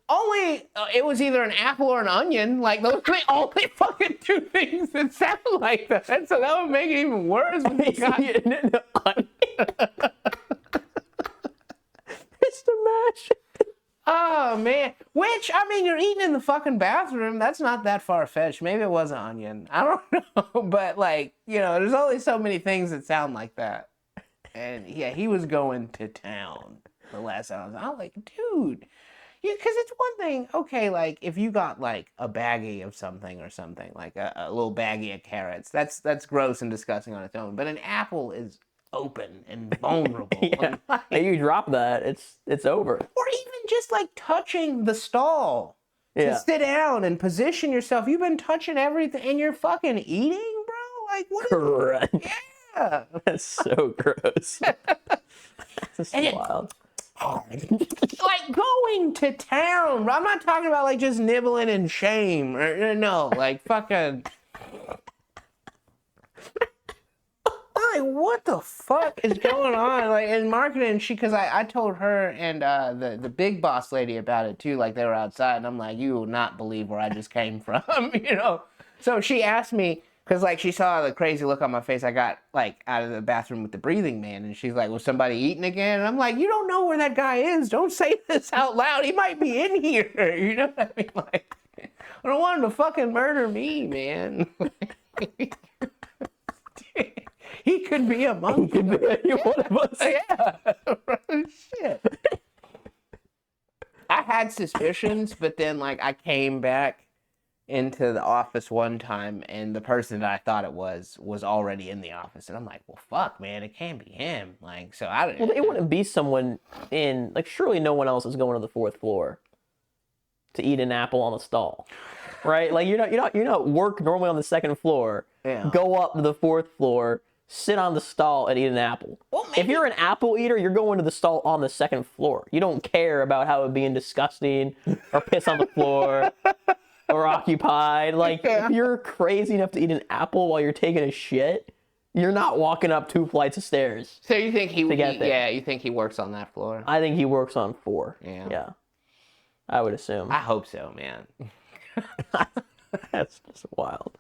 Only it was either an apple or an onion. Like those are the only fucking 2 things that sound like that. So that would make it even worse. When you got It's the mash. Oh man, which I mean, you're eating in the fucking bathroom. That's not that far fetched. Maybe it was an onion. I don't know, but like there's only so many things that sound like that. And yeah, he was going to town the last time. I was like, dude. Yeah, because it's one thing, okay, like, if you got, like, a baggie of something or something, like a little baggie of carrots, that's gross and disgusting on its own. But an apple is open and vulnerable. Yeah. If you drop that, it's over. Or even just, like, touching the stall. to sit down and position yourself. You've been touching everything and you're fucking eating, bro? Like, what is it? Yeah. That's so gross. That's wild. Like going to town. I'm not talking about like just nibbling in shame. No, like fucking... Like, what the fuck is going on? Like, in marketing, because I told her and the big boss lady about it too. Like, they were outside, and I'm like, you will not believe where I just came from, you know? So she asked me, because, like, she saw the crazy look on my face. I got, like, out of the bathroom with the breathing man, and she's like, was somebody eating again? And I'm like, you don't know where that guy is. Don't say this out loud. He might be in here. You know what I mean? Like, I don't want him to fucking murder me, man. He could be among them. He could be one of us. Yeah. Shit. I had suspicions, but then, like, I came back into the office one time, and the person that I thought it was already in the office. And I'm like, well, fuck, man, it can't be him. Like, so I don't know. Well, it wouldn't be someone in, like, surely no one else is going to the 4th floor to eat an apple on the stall. Right? Like, you're not work normally on the 2nd floor, go up to the 4th floor, sit on the stall and eat an apple. Well, if you're an apple eater, you're going to the stall on the 2nd floor. You don't care about how it being disgusting or piss on the floor or occupied. Like, if you're crazy enough to eat an apple while you're taking a shit, you're not walking up 2 flights of stairs. So you think you think he works on that floor? I think he works on 4. Yeah. I would assume. I hope so, man. That's just wild.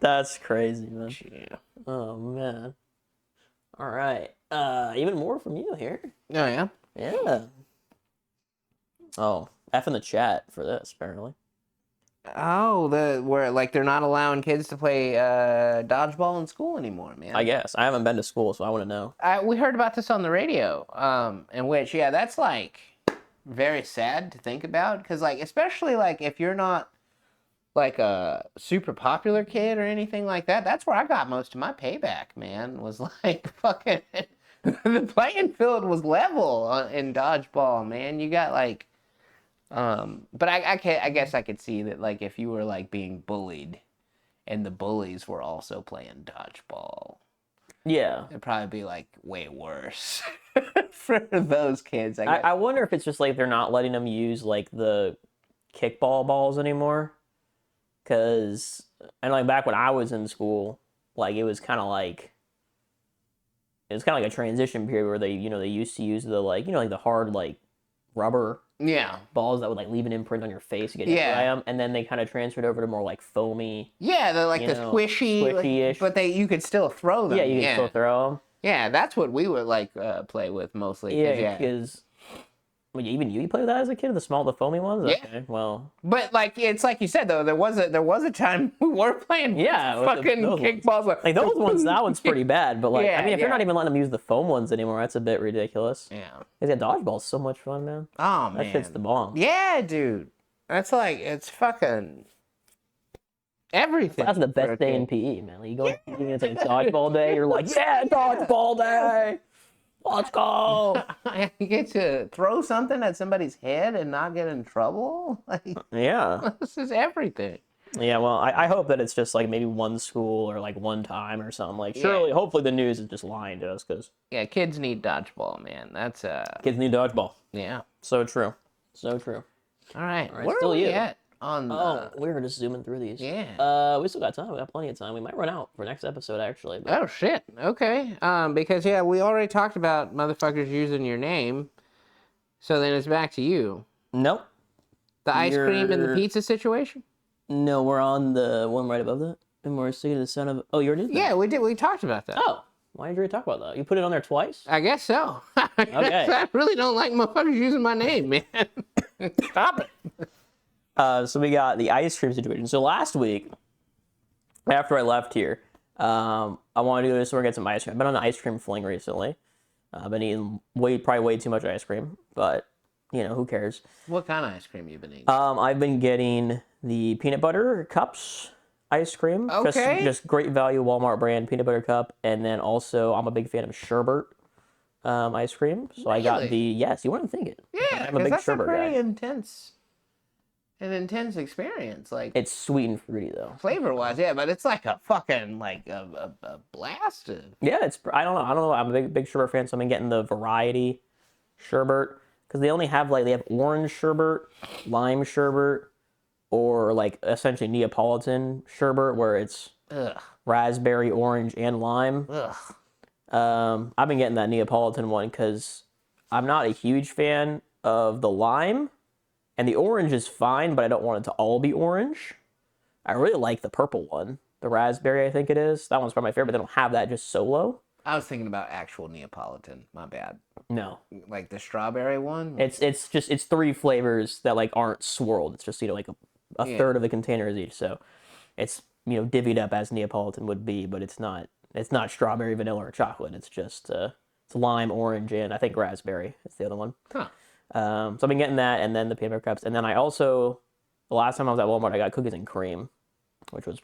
That's crazy, man. Yeah. Oh, man. All right. Even more from you here. Oh, yeah? Yeah. Oh, F in the chat for this, apparently. Oh, where like they're not allowing kids to play dodgeball in school anymore, man. I guess. I haven't been to school, so I want to know. We heard about this on the radio, in which, that's like very sad to think about. Because, like, especially like if you're not like a super popular kid or anything like that, that's where I got most of my payback, man, was like fucking the playing field was level in dodgeball, man. You got like but I guess I could see that, like, if you were like being bullied and the bullies were also playing dodgeball, it'd probably be like way worse for those kids. I wonder if it's just like they're not letting them use like the kickball balls anymore. Because, and like back when I was in school, like it was kind of like a transition period where they, they used to use the like, like the hard like rubber balls that would like leave an imprint on your face to get hit by them, and then they kind of transferred over to more like foamy. Yeah, they're like the squishy-ish. But you could still throw them. Yeah, you could still throw them. Yeah, that's what we would like play with mostly. Yeah, because. Well, even you played with that as a kid, the foamy ones. Yeah. Okay, well. But like it's like you said though, there was a time we were playing fucking kickballs. Like those ones, that one's pretty bad. But like, I mean, if you're not even letting them use the foam ones anymore, that's a bit ridiculous. Yeah. Because dodgeball's so much fun, man. Oh man, that shit's the bomb. Yeah, dude. That's like it's fucking everything. That's the best day in PE, man. Like, you go, it's like dodgeball day. You're like, dodgeball day. Let's go! You get to throw something at somebody's head and not get in trouble? Like, this is everything. Yeah, well, I hope that it's just like maybe one school or like one time or something. Like, surely, hopefully the news is just lying to us. Cause kids need dodgeball, man. That's kids need dodgeball. Yeah. So true. So true. All right. Where are we at? We were just zooming through these. Yeah. We still got time. We got plenty of time. We might run out for next episode, actually. But... Oh, shit. Okay. Because, we already talked about motherfuckers using your name. So then it's back to you. Nope. The ice cream and the pizza situation? No, we're on the one right above that. And we're singing the sound of... Oh, you already did that? Yeah, we did. We talked about that. Oh. Why did you already talk about that? You put it on there twice? I guess so. Okay. I really don't like motherfuckers using my name, man. Stop it. So we got the ice cream situation. So last week, after I left here, I wanted to go to the store and get some ice cream. I've been on an ice cream fling recently. I've been eating probably way too much ice cream, but who cares? What kind of ice cream you been eating? I've been getting the peanut butter cups ice cream. Okay. Just great value Walmart brand peanut butter cup, and then also I'm a big fan of sherbet ice cream. So really? I got the you wouldn't think it. Yeah, I'm a big that's sherbet a pretty guy. intense an intense experience. Like, it's sweet and fruity though. Flavor wise, yeah, but it's like a fucking like a blast. Yeah, it's I don't know. I'm a big sherbet fan, so I've been getting the variety sherbet because they only have they have orange sherbet, lime sherbet, or like essentially Neapolitan sherbet where it's raspberry, orange, and lime. I've been getting that Neapolitan one because I'm not a huge fan of the lime, and the orange is fine, but I don't want it to all be orange. I really like the purple one, the raspberry, I think it is. That one's probably my favorite, but they don't have that just solo. I was thinking about actual Neapolitan. My bad. No, like the strawberry one. It's just 3 flavors that like aren't swirled. It's just like a third of the container is each. So it's divvied up as Neapolitan would be, but it's not strawberry, vanilla, or chocolate. It's just it's lime, orange, and I think raspberry is the other one. Huh. So I've been getting that, and then the peanut butter cups, and then I also the last time I was at Walmart, I got cookies and cream, which was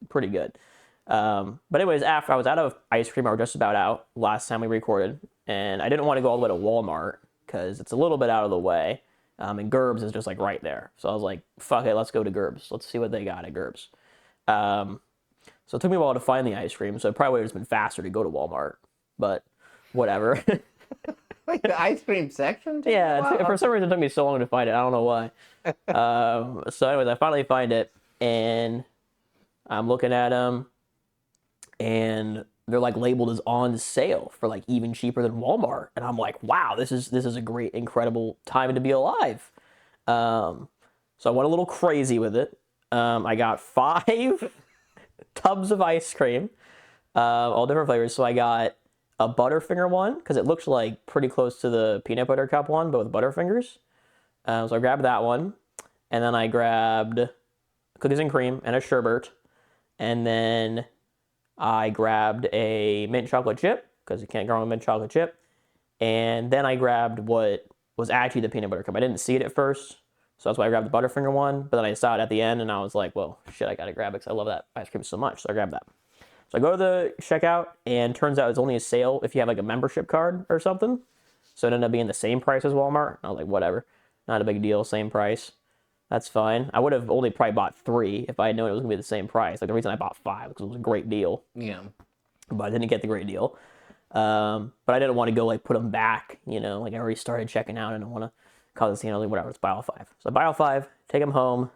pretty good. But anyways, after I was out of ice cream, or just about out last time we recorded, and I didn't want to go all the way to Walmart because it's a little bit out of the way, and Gerb's is just like right there. So I was like, fuck it, let's go to Gerb's. Let's see what they got at Gerb's. So it took me a while to find the ice cream, so it probably would have been faster to go to Walmart, but whatever. Like the ice cream section? Yeah, for some reason it took me so long to find it. I don't know why. So anyways, I finally find it, and I'm looking at them, and they're like labeled as on sale for like even cheaper than Walmart, and I'm like, wow, this is a great, incredible time to be alive. So I went a little crazy with it. I got 5 tubs of ice cream, all different flavors. So I got a Butterfinger one because it looks like pretty close to the peanut butter cup one, but with Butterfingers. So I grabbed that one, and then I grabbed cookies and cream and a sherbet, and then I grabbed a mint chocolate chip because you can't go wrong with mint chocolate chip, and then I grabbed what was actually the peanut butter cup. I didn't see it at first, so that's why I grabbed the Butterfinger one, but then I saw it at the end, and I was like, well, shit, I gotta grab it because I love that ice cream so much, so I grabbed that. So I go to the checkout, and turns out it's only a sale if you have like a membership card or something. So it ended up being the same price as Walmart. I was like, whatever, not a big deal, same price. That's fine. I would have only probably bought 3 if I had known it was gonna be the same price. Like the reason I bought 5 because it was a great deal. Yeah. But I didn't get the great deal. But I didn't want to go like put them back. Like I already started checking out, and I didn't want to cause a scene. I was like, whatever, let's buy all 5. So I buy all 5, take them home,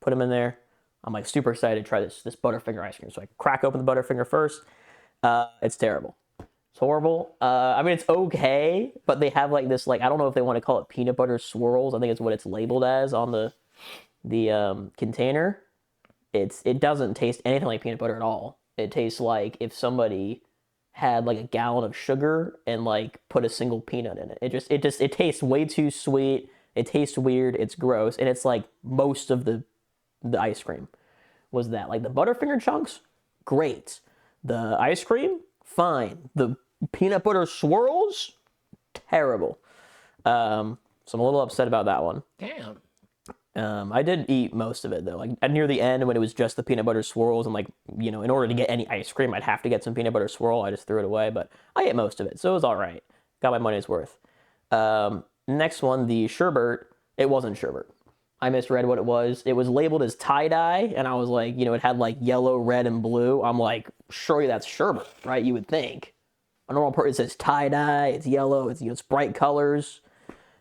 put them in there. I'm like super excited to try this Butterfinger ice cream. So I crack open the Butterfinger first. It's terrible. It's horrible. I mean, it's okay, but they have like this, like, I don't know if they want to call it peanut butter swirls. I think it's what it's labeled as on the container. It doesn't taste anything like peanut butter at all. It tastes like if somebody had like a gallon of sugar and like put a single peanut in it. It tastes way too sweet. It tastes weird. It's gross, and it's like most of the ice cream was that. Like the Butterfinger chunks, great. The ice cream, fine. The peanut butter swirls, terrible. So I'm a little upset about that one. Damn. I did eat most of it though. Like near the end when it was just the peanut butter swirls, and like, in order to get any ice cream, I'd have to get some peanut butter swirl. I just threw it away, but I ate most of it, so it was all right. Got my money's worth. Next one, the sherbet. It wasn't sherbet. I misread what it was. It was labeled as tie-dye, and I was like, it had like yellow, red, and blue. I'm like, surely that's sherbet, right? You would think. A normal person says tie-dye, it's yellow, it's bright colors.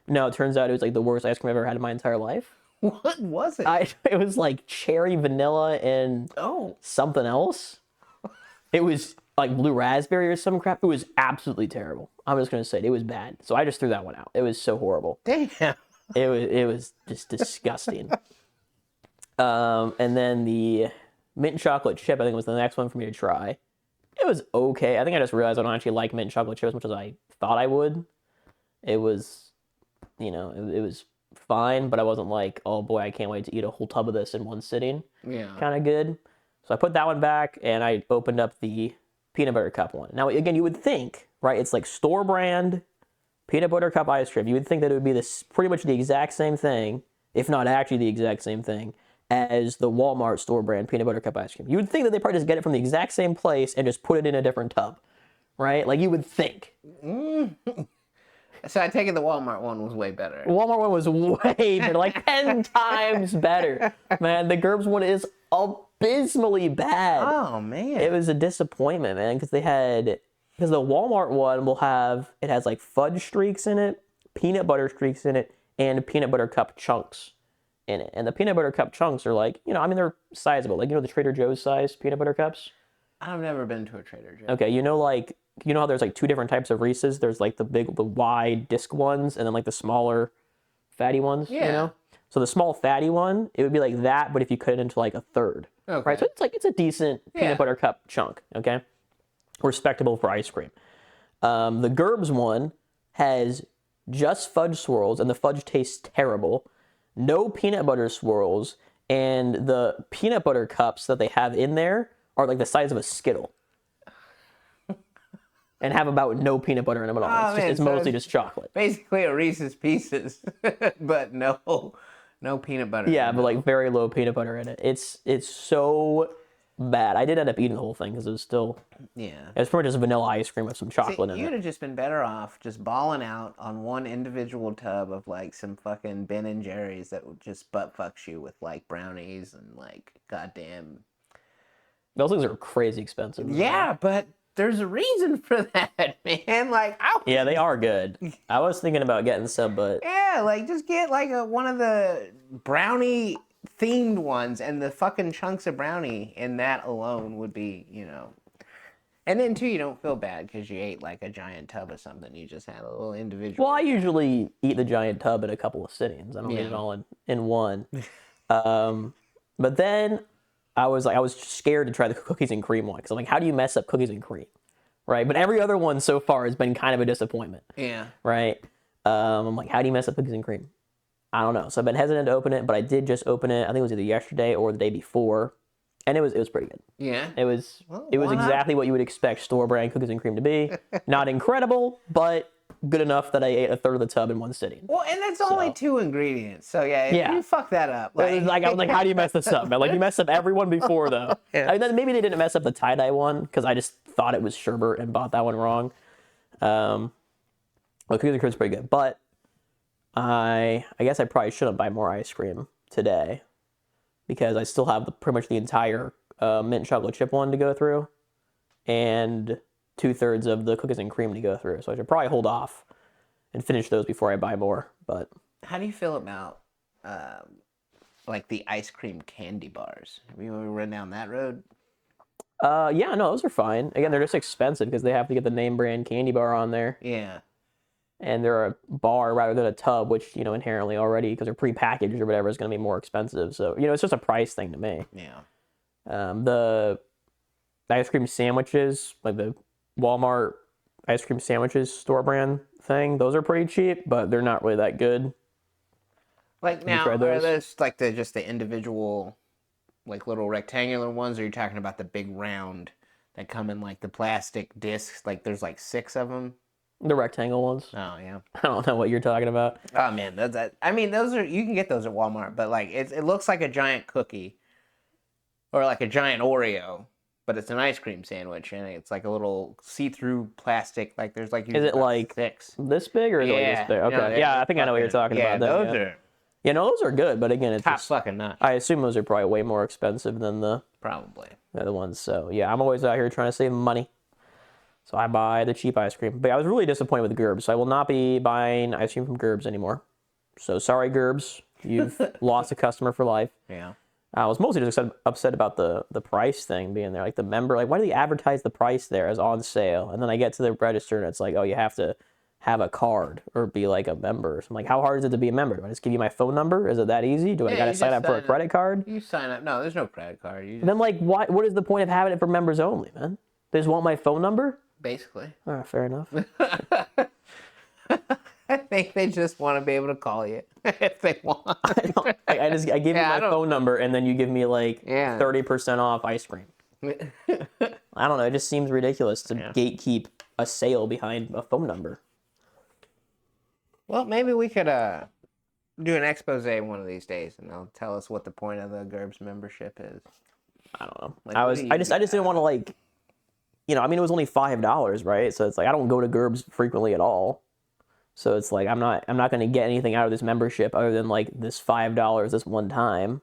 No, it turns out it was like the worst ice cream I've ever had in my entire life. What was it? It was like cherry, vanilla, and something else. It was like blue raspberry or some crap. It was absolutely terrible. I'm just going to say it was bad. So I just threw that one out. It was so horrible. Damn. It was just disgusting. And then the mint chocolate chip, I think, was the next one for me to try. It was okay. I think I just realized I don't actually like mint chocolate chip as much as I thought I would. It was, it was fine, but I wasn't like, oh boy, I can't wait to eat a whole tub of this in one sitting. Yeah. Kind of good. So I put that one back, and I opened up the peanut butter cup one. Now, again, you would think, right, it's like store brand peanut butter cup ice cream. You would think that it would be this pretty much the exact same thing, if not actually the exact same thing, as the Walmart store brand peanut butter cup ice cream. You would think that they probably just get it from the exact same place and just put it in a different tub, right? Like you would think. So I take it the Walmart one was way better. Walmart one was way better, like 10 times better. Man, the Gerbs one is abysmally bad. Oh, man. It was a disappointment, man, because the Walmart one has like fudge streaks in it, peanut butter streaks in it, and peanut butter cup chunks in it. And the peanut butter cup chunks are like, they're sizable. Like, the Trader Joe's size peanut butter cups? I've never been to a Trader Joe's. Okay, you know how there's like 2 different types of Reese's? There's like the wide disc ones, and then like the smaller fatty ones, Yeah. So the small fatty one, it would be like that, but if you cut it into like a third. Okay. Right? So it's a decent peanut butter cup chunk, okay? Respectable for ice cream. The Gerbs one has just fudge swirls, and the fudge tastes terrible. No peanut butter swirls, and the peanut butter cups that they have in there are like the size of a Skittle. And have about no peanut butter in them at all. It's mostly just chocolate. Basically a Reese's Pieces, but no peanut butter. Yeah, but like very low peanut butter in it. It's so bad. I did end up eating the whole thing because it was still... Yeah. It was pretty much just vanilla ice cream with some chocolate in it. You'd have just been better off just balling out on one individual tub of like some fucking Ben and Jerry's that would just butt fucks you with like brownies and like goddamn... Those things are crazy expensive. Yeah, but there's a reason for that, man. Like, yeah, they are good. I was thinking about getting some, but... Yeah, like just get like one of the brownie themed ones, and the fucking chunks of brownie in that alone would be, And then too, you don't feel bad because you ate like a giant tub of something. You just had a little individual. Well, I usually eat the giant tub in a couple of sittings. I don't eat it all in one. But then I was scared to try the cookies and cream one because I'm like, how do you mess up cookies and cream, right? But every other one so far has been kind of a disappointment. Yeah. Right. I'm like, how do you mess up cookies and cream? I don't know. So I've been hesitant to open it, but I did just open it. I think it was either yesterday or the day before, and it was pretty good. Yeah. It was exactly what you would expect store brand cookies and cream to be. Not incredible, but good enough that I ate a third of the tub in one sitting. Well, and that's only 2 ingredients. So if you fuck that up, I was like, how do you mess this up, man? Like you messed up every one before though. Yeah. Maybe they didn't mess up the tie-dye one because I just thought it was sherbet and bought that one wrong. Well, cookies and cream is pretty good, but I guess I probably shouldn't buy more ice cream today because I still have pretty much the entire mint chocolate chip one to go through and 2/3 of the cookies and cream to go through. So I should probably hold off and finish those before I buy more. But how do you feel about like the ice cream candy bars? Have you ever run down that road? Yeah, no, those are fine. Again, they're just expensive because they have to get the name brand candy bar on there. Yeah. And they're a bar rather than a tub, which, inherently already, because they're prepackaged or whatever, is going to be more expensive. So, it's just a price thing to me. Yeah. The ice cream sandwiches, like the Walmart ice cream sandwiches store brand thing, those are pretty cheap, but they're not really that good. Like now, are those like just the individual, like little rectangular ones, or are you talking about the big round that come in like the plastic discs? Like there's like 6 of them. The rectangle ones. Oh yeah. I don't know what you're talking about. Oh man, I mean, those are, you can get those at Walmart, but like it looks like a giant cookie, or like a giant Oreo, but it's an ice cream sandwich, and it's like a little see-through plastic. Like there's like. Is it like 6 this big, or is it like this big? Okay. Yeah, I think I know what you're talking about. Those are. Yeah, no, those are good, but again, it's top fucking notch. I assume those are probably way more expensive than the other ones. So yeah, I'm always out here trying to save money. So I buy the cheap ice cream. But I was really disappointed with Gerbs, so I will not be buying ice cream from Gerbs anymore. So sorry, Gerbs. You've lost a customer for life. Yeah. I was mostly just upset about the price thing being there. Like the member, like why do they advertise the price there as on sale? And then I get to the register and it's like, oh, you have to have a card or be like a member. So I'm like, how hard is it to be a member? Do I just give you my phone number? Is it that easy? Do I gotta sign up for a credit card? You sign up. No, there's no credit card. Then like, what is the point of having it for members only, man? They just want my phone number? Basically. All right, fair enough. I think they just want to be able to call you if they want. I give you my phone number and then you give me like 30% off ice cream. I don't know. It just seems ridiculous to gatekeep a sale behind a phone number. Well, maybe we could do an expose one of these days, and they'll tell us what the point of the Gerbs membership is. I don't know. Like, I just didn't want to like. I mean, it was only $5, right? So it's like I don't go to Gerbs frequently at all. So it's like I'm not going to get anything out of this membership other than like this $5 this one time.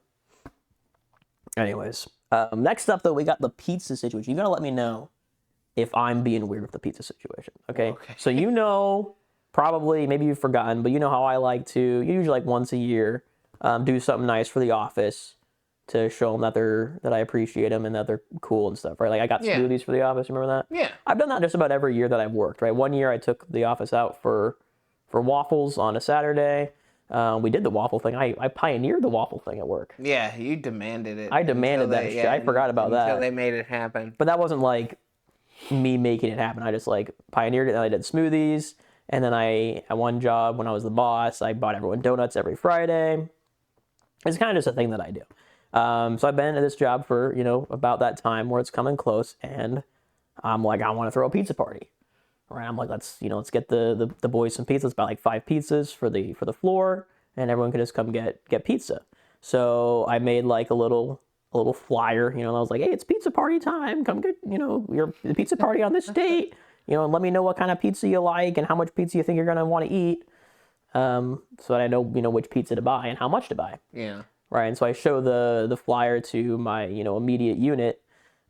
Anyways, next up though, we got the pizza situation. You got to let me know if I'm being weird with the pizza situation. Okay. So you know, probably maybe you've forgotten, but you know how I like to usually like once a year do something nice for the office to show them that I appreciate them and that they're cool and stuff, right? Like I got smoothies for the office. Remember that? Yeah. I've done that just about every year that I've worked, right? One year I took the office out for waffles on a Saturday. We did the waffle thing. I pioneered the waffle thing at work. Yeah, you demanded it. I demanded that shit. I forgot about that. Until they made it happen. But that wasn't like me making it happen. I just like pioneered it, and I did smoothies. And then at one job when I was the boss, I bought everyone donuts every Friday. It's kind of just a thing that I do. So I've been at this job for, about that time where it's coming close, and I'm like, I want to throw a pizza party. Right? I'm like, let's get the boys some pizza. Let's buy like 5 pizzas for the floor, and everyone can just come get pizza. So I made like a little flyer, and I was like, hey, it's pizza party time. Come get, your pizza party on this date. And let me know what kind of pizza you like and how much pizza you think you're gonna want to eat. So that I know, which pizza to buy and how much to buy. Yeah. Right. And so I show the flyer to my, immediate unit,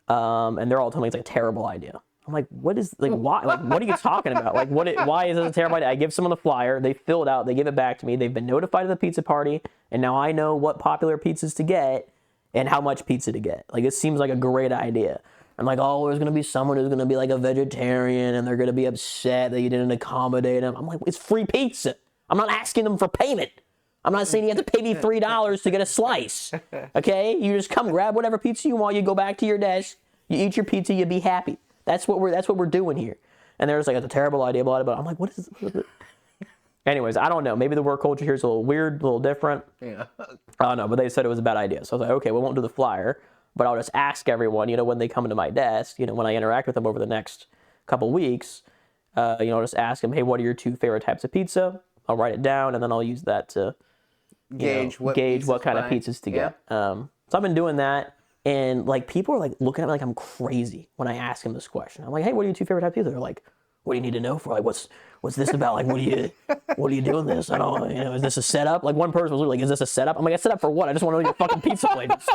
and they're all telling me it's like a terrible idea. I'm like, what is, like, why? Like, what are you talking about? Like, why is this a terrible idea? I give someone the flyer, they fill it out, they give it back to me, they've been notified of the pizza party, and now I know what popular pizzas to get and how much pizza to get. Like, it seems like a great idea. I'm like, oh, there's going to be someone who's going to be like a vegetarian, and they're going to be upset that you didn't accommodate them. I'm like, it's free pizza. I'm not asking them for payment. I'm not saying you have to pay me $3 to get a slice. Okay? You just come grab whatever pizza you want, you go back to your desk, you eat your pizza, you be happy. That's what we're doing here. And they're just like, it's a terrible idea, blah, blah, blah. I'm like, what is it? Anyways, I don't know. Maybe the work culture here is a little weird, a little different. Yeah. I don't know, but they said it was a bad idea. So I was like, okay, we won't do the flyer, but I'll just ask everyone, when they come into my desk, when I interact with them over the next couple weeks, I'll just ask them, hey, what are your 2 favorite types of pizza? I'll write it down, and then I'll use that to gauge what kind of pizzas to get. So I've been doing that. And like people are like looking at me like I'm crazy when I ask them this question. I'm like, hey, what are your 2 favorite types of pizza? They're like, what do you need to know for? Like, what's this about? Like, what are you doing this? I don't, is this a setup? Like one person was literally like, is this a setup? I'm like, a setup for what? I just want to know your fucking pizza flavors.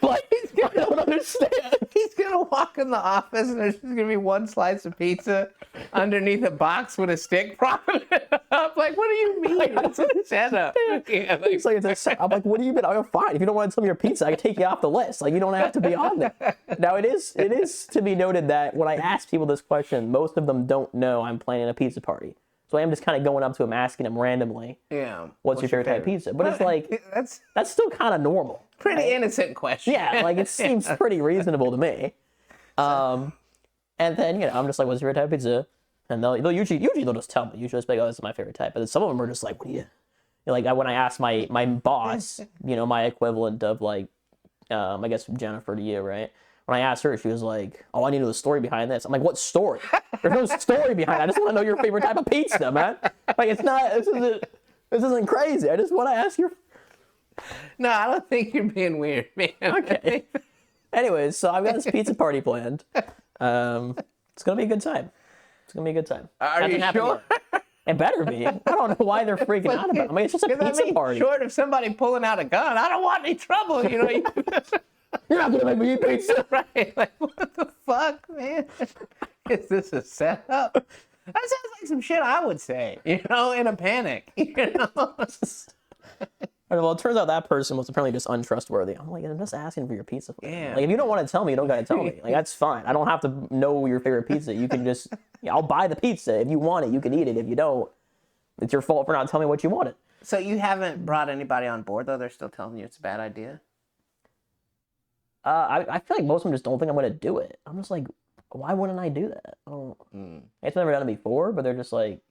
Like, I don't understand. He's gonna walk in the office and there's just gonna be 1 slice of pizza underneath a box with a stick propping it up. Like, what do you mean? It's a setup. Yeah, like, it's like it's a setup. I'm like, what do you mean? I'm fine. If you don't want to tell me your pizza, I can take you off the list. Like, you don't have to be on there. Now, it is to be noted that when I ask people this question, most of them don't know I'm planning a pizza party. So I am just kind of going up to them, asking them randomly, what's your favorite type of pizza? But it's like, that's still kind of normal. Pretty innocent question. Yeah, like it seems pretty reasonable to me. And then, I'm just like, what's your favorite type of pizza? And they'll usually they'll just tell me. Usually it's like, oh, this is my favorite type. But then some of them are just like, what do you... Like when I asked my boss, my equivalent of like, I guess Jennifer to you, right? When I asked her, she was like, oh, I need to know the story behind this. I'm like, what story? There's no story behind it. I just want to know your favorite type of pizza, man. Like, it's not, this isn't crazy. I just want to ask your... No, I don't think you're being weird, man. Okay. Anyways, so I've got this pizza party planned. It's going to be a good time. It's going to be a good time. Are you sure? It better be. I don't know why they're freaking out about it. I mean, it's just a pizza party. Short of somebody pulling out a gun, I don't want any trouble, You're not gonna make me eat pizza. Right? Like, what the fuck, man? Is this a setup? That sounds like some shit I would say, in a panic, Well, it turns out that person was apparently just untrustworthy. I'm like, I'm just asking for your pizza. Yeah. Like, if you don't want to tell me, you don't gotta tell me. Like, that's fine. I don't have to know your favorite pizza. You can just, I'll buy the pizza. If you want it, you can eat it. If you don't, it's your fault for not telling me what you wanted. So you haven't brought anybody on board, though? They're still telling you it's a bad idea? I feel like most of them just don't think I'm going to do it. I'm just like, why wouldn't I do that? It's never done it before, but they're just like,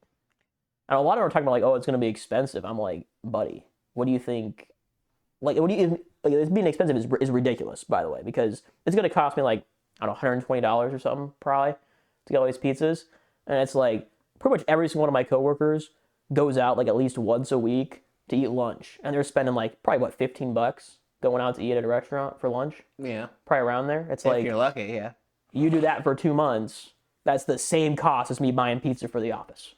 and a lot of them are talking about like, oh, it's going to be expensive. I'm like, buddy, what do you think? Like, it's being expensive is ridiculous, by the way, because it's going to cost me like, I don't know, $120 or something probably to get all these pizzas. And it's like, pretty much every single one of my coworkers goes out like at least once a week to eat lunch. And they're spending like probably what, $15 going out to eat at a restaurant for lunch. Yeah. Probably around there. It's if like, you're lucky, yeah. You do that for 2 months, that's the same cost as me buying pizza for the office.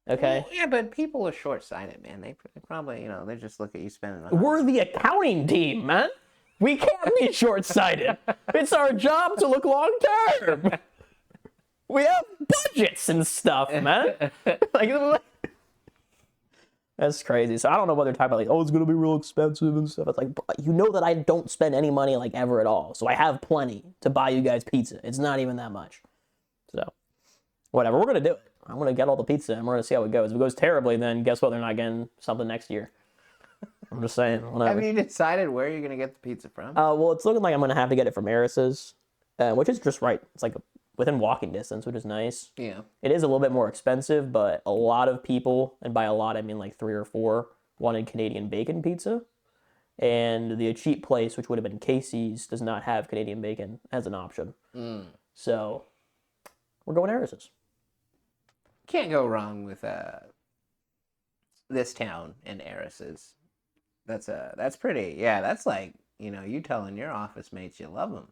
Okay. Well, yeah, but people are short-sighted, man. They probably, you know, they just look at you spending. We're the accounting team, man. We can't be short-sighted. It's our job to look long-term. We have budgets and stuff, man. Like, that's crazy. So I don't know what they're talking about. Like, oh, it's gonna be real expensive and stuff. It's like, you know that I don't spend any money like ever at all. So I have plenty to buy you guys pizza. It's not even that much. So, whatever. We're gonna do it. I'm gonna get all the pizza and we're gonna see how it goes. If it goes terribly, then guess what? They're not getting something next year. I'm just saying. Whatever. Have you decided where you're gonna get the pizza from? Well, it's looking like I'm gonna have to get it from Eris's, which is just right. It's like within walking distance, which is nice. Yeah. It is a little bit more expensive, but a lot of people, and by a lot I mean like 3 or 4, wanted Canadian bacon pizza. And the cheap place, which would have been Casey's, does not have Canadian bacon as an option. So we're going Eris's. Can't go wrong with this town and Eris's. That's pretty. Yeah, that's like, you know, you telling your office mates you love them.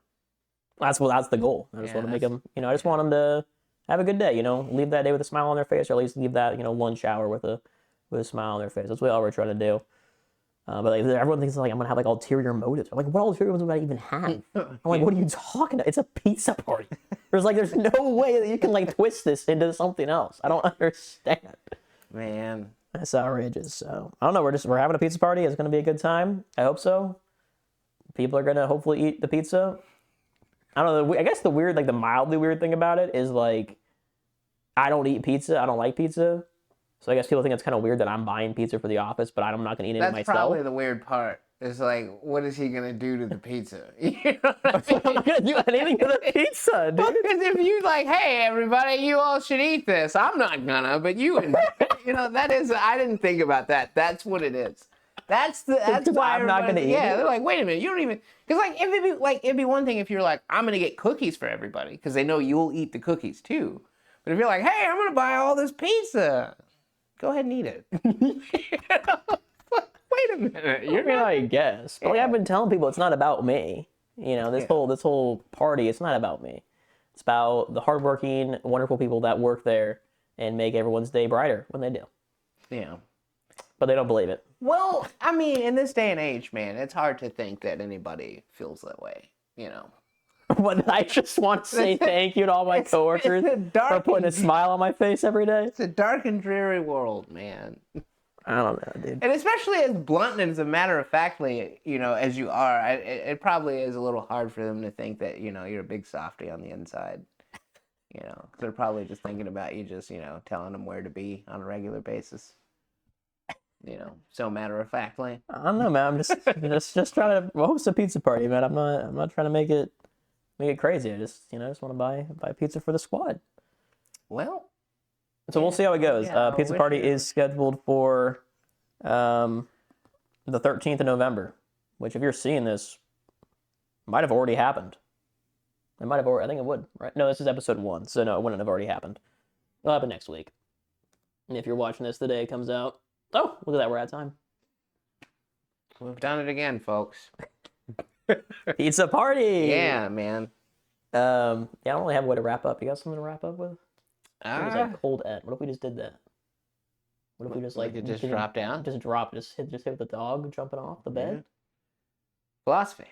That's the goal. I just want to make them, you know, I just want them to have a good day, you know, leave that day with a smile on their face, or at least leave that, you know, lunch hour with a smile on their face. That's what all we're trying to do. But like, everyone thinks like I'm gonna have like ulterior motives. I'm like, what ulterior motives would I even have? I'm like, what are you talking about? It's a pizza party. There's no way that you can like twist this into something else. I don't understand. Man, that's outrageous. So I don't know. We're having a pizza party. It's gonna be a good time. I hope so. People are gonna hopefully eat the pizza. I don't know. I guess the mildly weird thing about it is like, I don't eat pizza. I don't like pizza. So I guess people think it's kind of weird that I'm buying pizza for the office, but I'm not going to eat it myself. That's probably the weird part. It's like, what is he going to do to the pizza? You know what I mean? I'm not going to do anything to the pizza, dude. Because if you like, hey, everybody, you all should eat this. I'm not gonna, but you, you know, that is, I didn't think about that. That's what it is. That's why I'm not going to eat it. Yeah, they're like, wait a minute, you don't even, because it'd be one thing if you're like, I'm going to get cookies for everybody, because they know you'll eat the cookies too. But if you're like, hey, I'm going to buy all this pizza, go ahead and eat it. Wait a minute. You're gonna, I guess. But like, I've been telling people, it's not about me. You know, this whole party, it's not about me. It's about the hardworking, wonderful people that work there and make everyone's day brighter when they do. Yeah. But they don't believe it. Well, I mean, in this day and age, man, it's hard to think that anybody feels that way, you know. But I just want to say thank you to all my coworkers for putting a smile on my face every day. It's a dark and dreary world, man. I don't know, dude. And especially as blunt and as a matter of factly, you know, as you are, it probably is a little hard for them to think that, you know, you're a big softy on the inside. You know, they're probably just thinking about you just, you know, telling them where to be on a regular basis. You know, so matter of factly. I don't know, man. I'm just trying to host a pizza party, man. I'm not trying to make it crazy. I just want to buy pizza for the squad. Well, so we'll see how it goes. Pizza party is scheduled for the 13th of November, which if you're seeing this, might have already happened. It might have already, I think it would, right? No, this is episode 1, so no, it wouldn't have already happened. It'll happen next week. And if you're watching this the day it comes out, oh, look at that, we're out of time. We've done it again, folks. Pizza party! Yeah, man. Yeah, I don't really have a way to wrap up. You got something to wrap up with? It was like cold Ed. What if we just did that? What if we just just drop down? Just drop. Just hit with the dog jumping off the bed. Philosophy.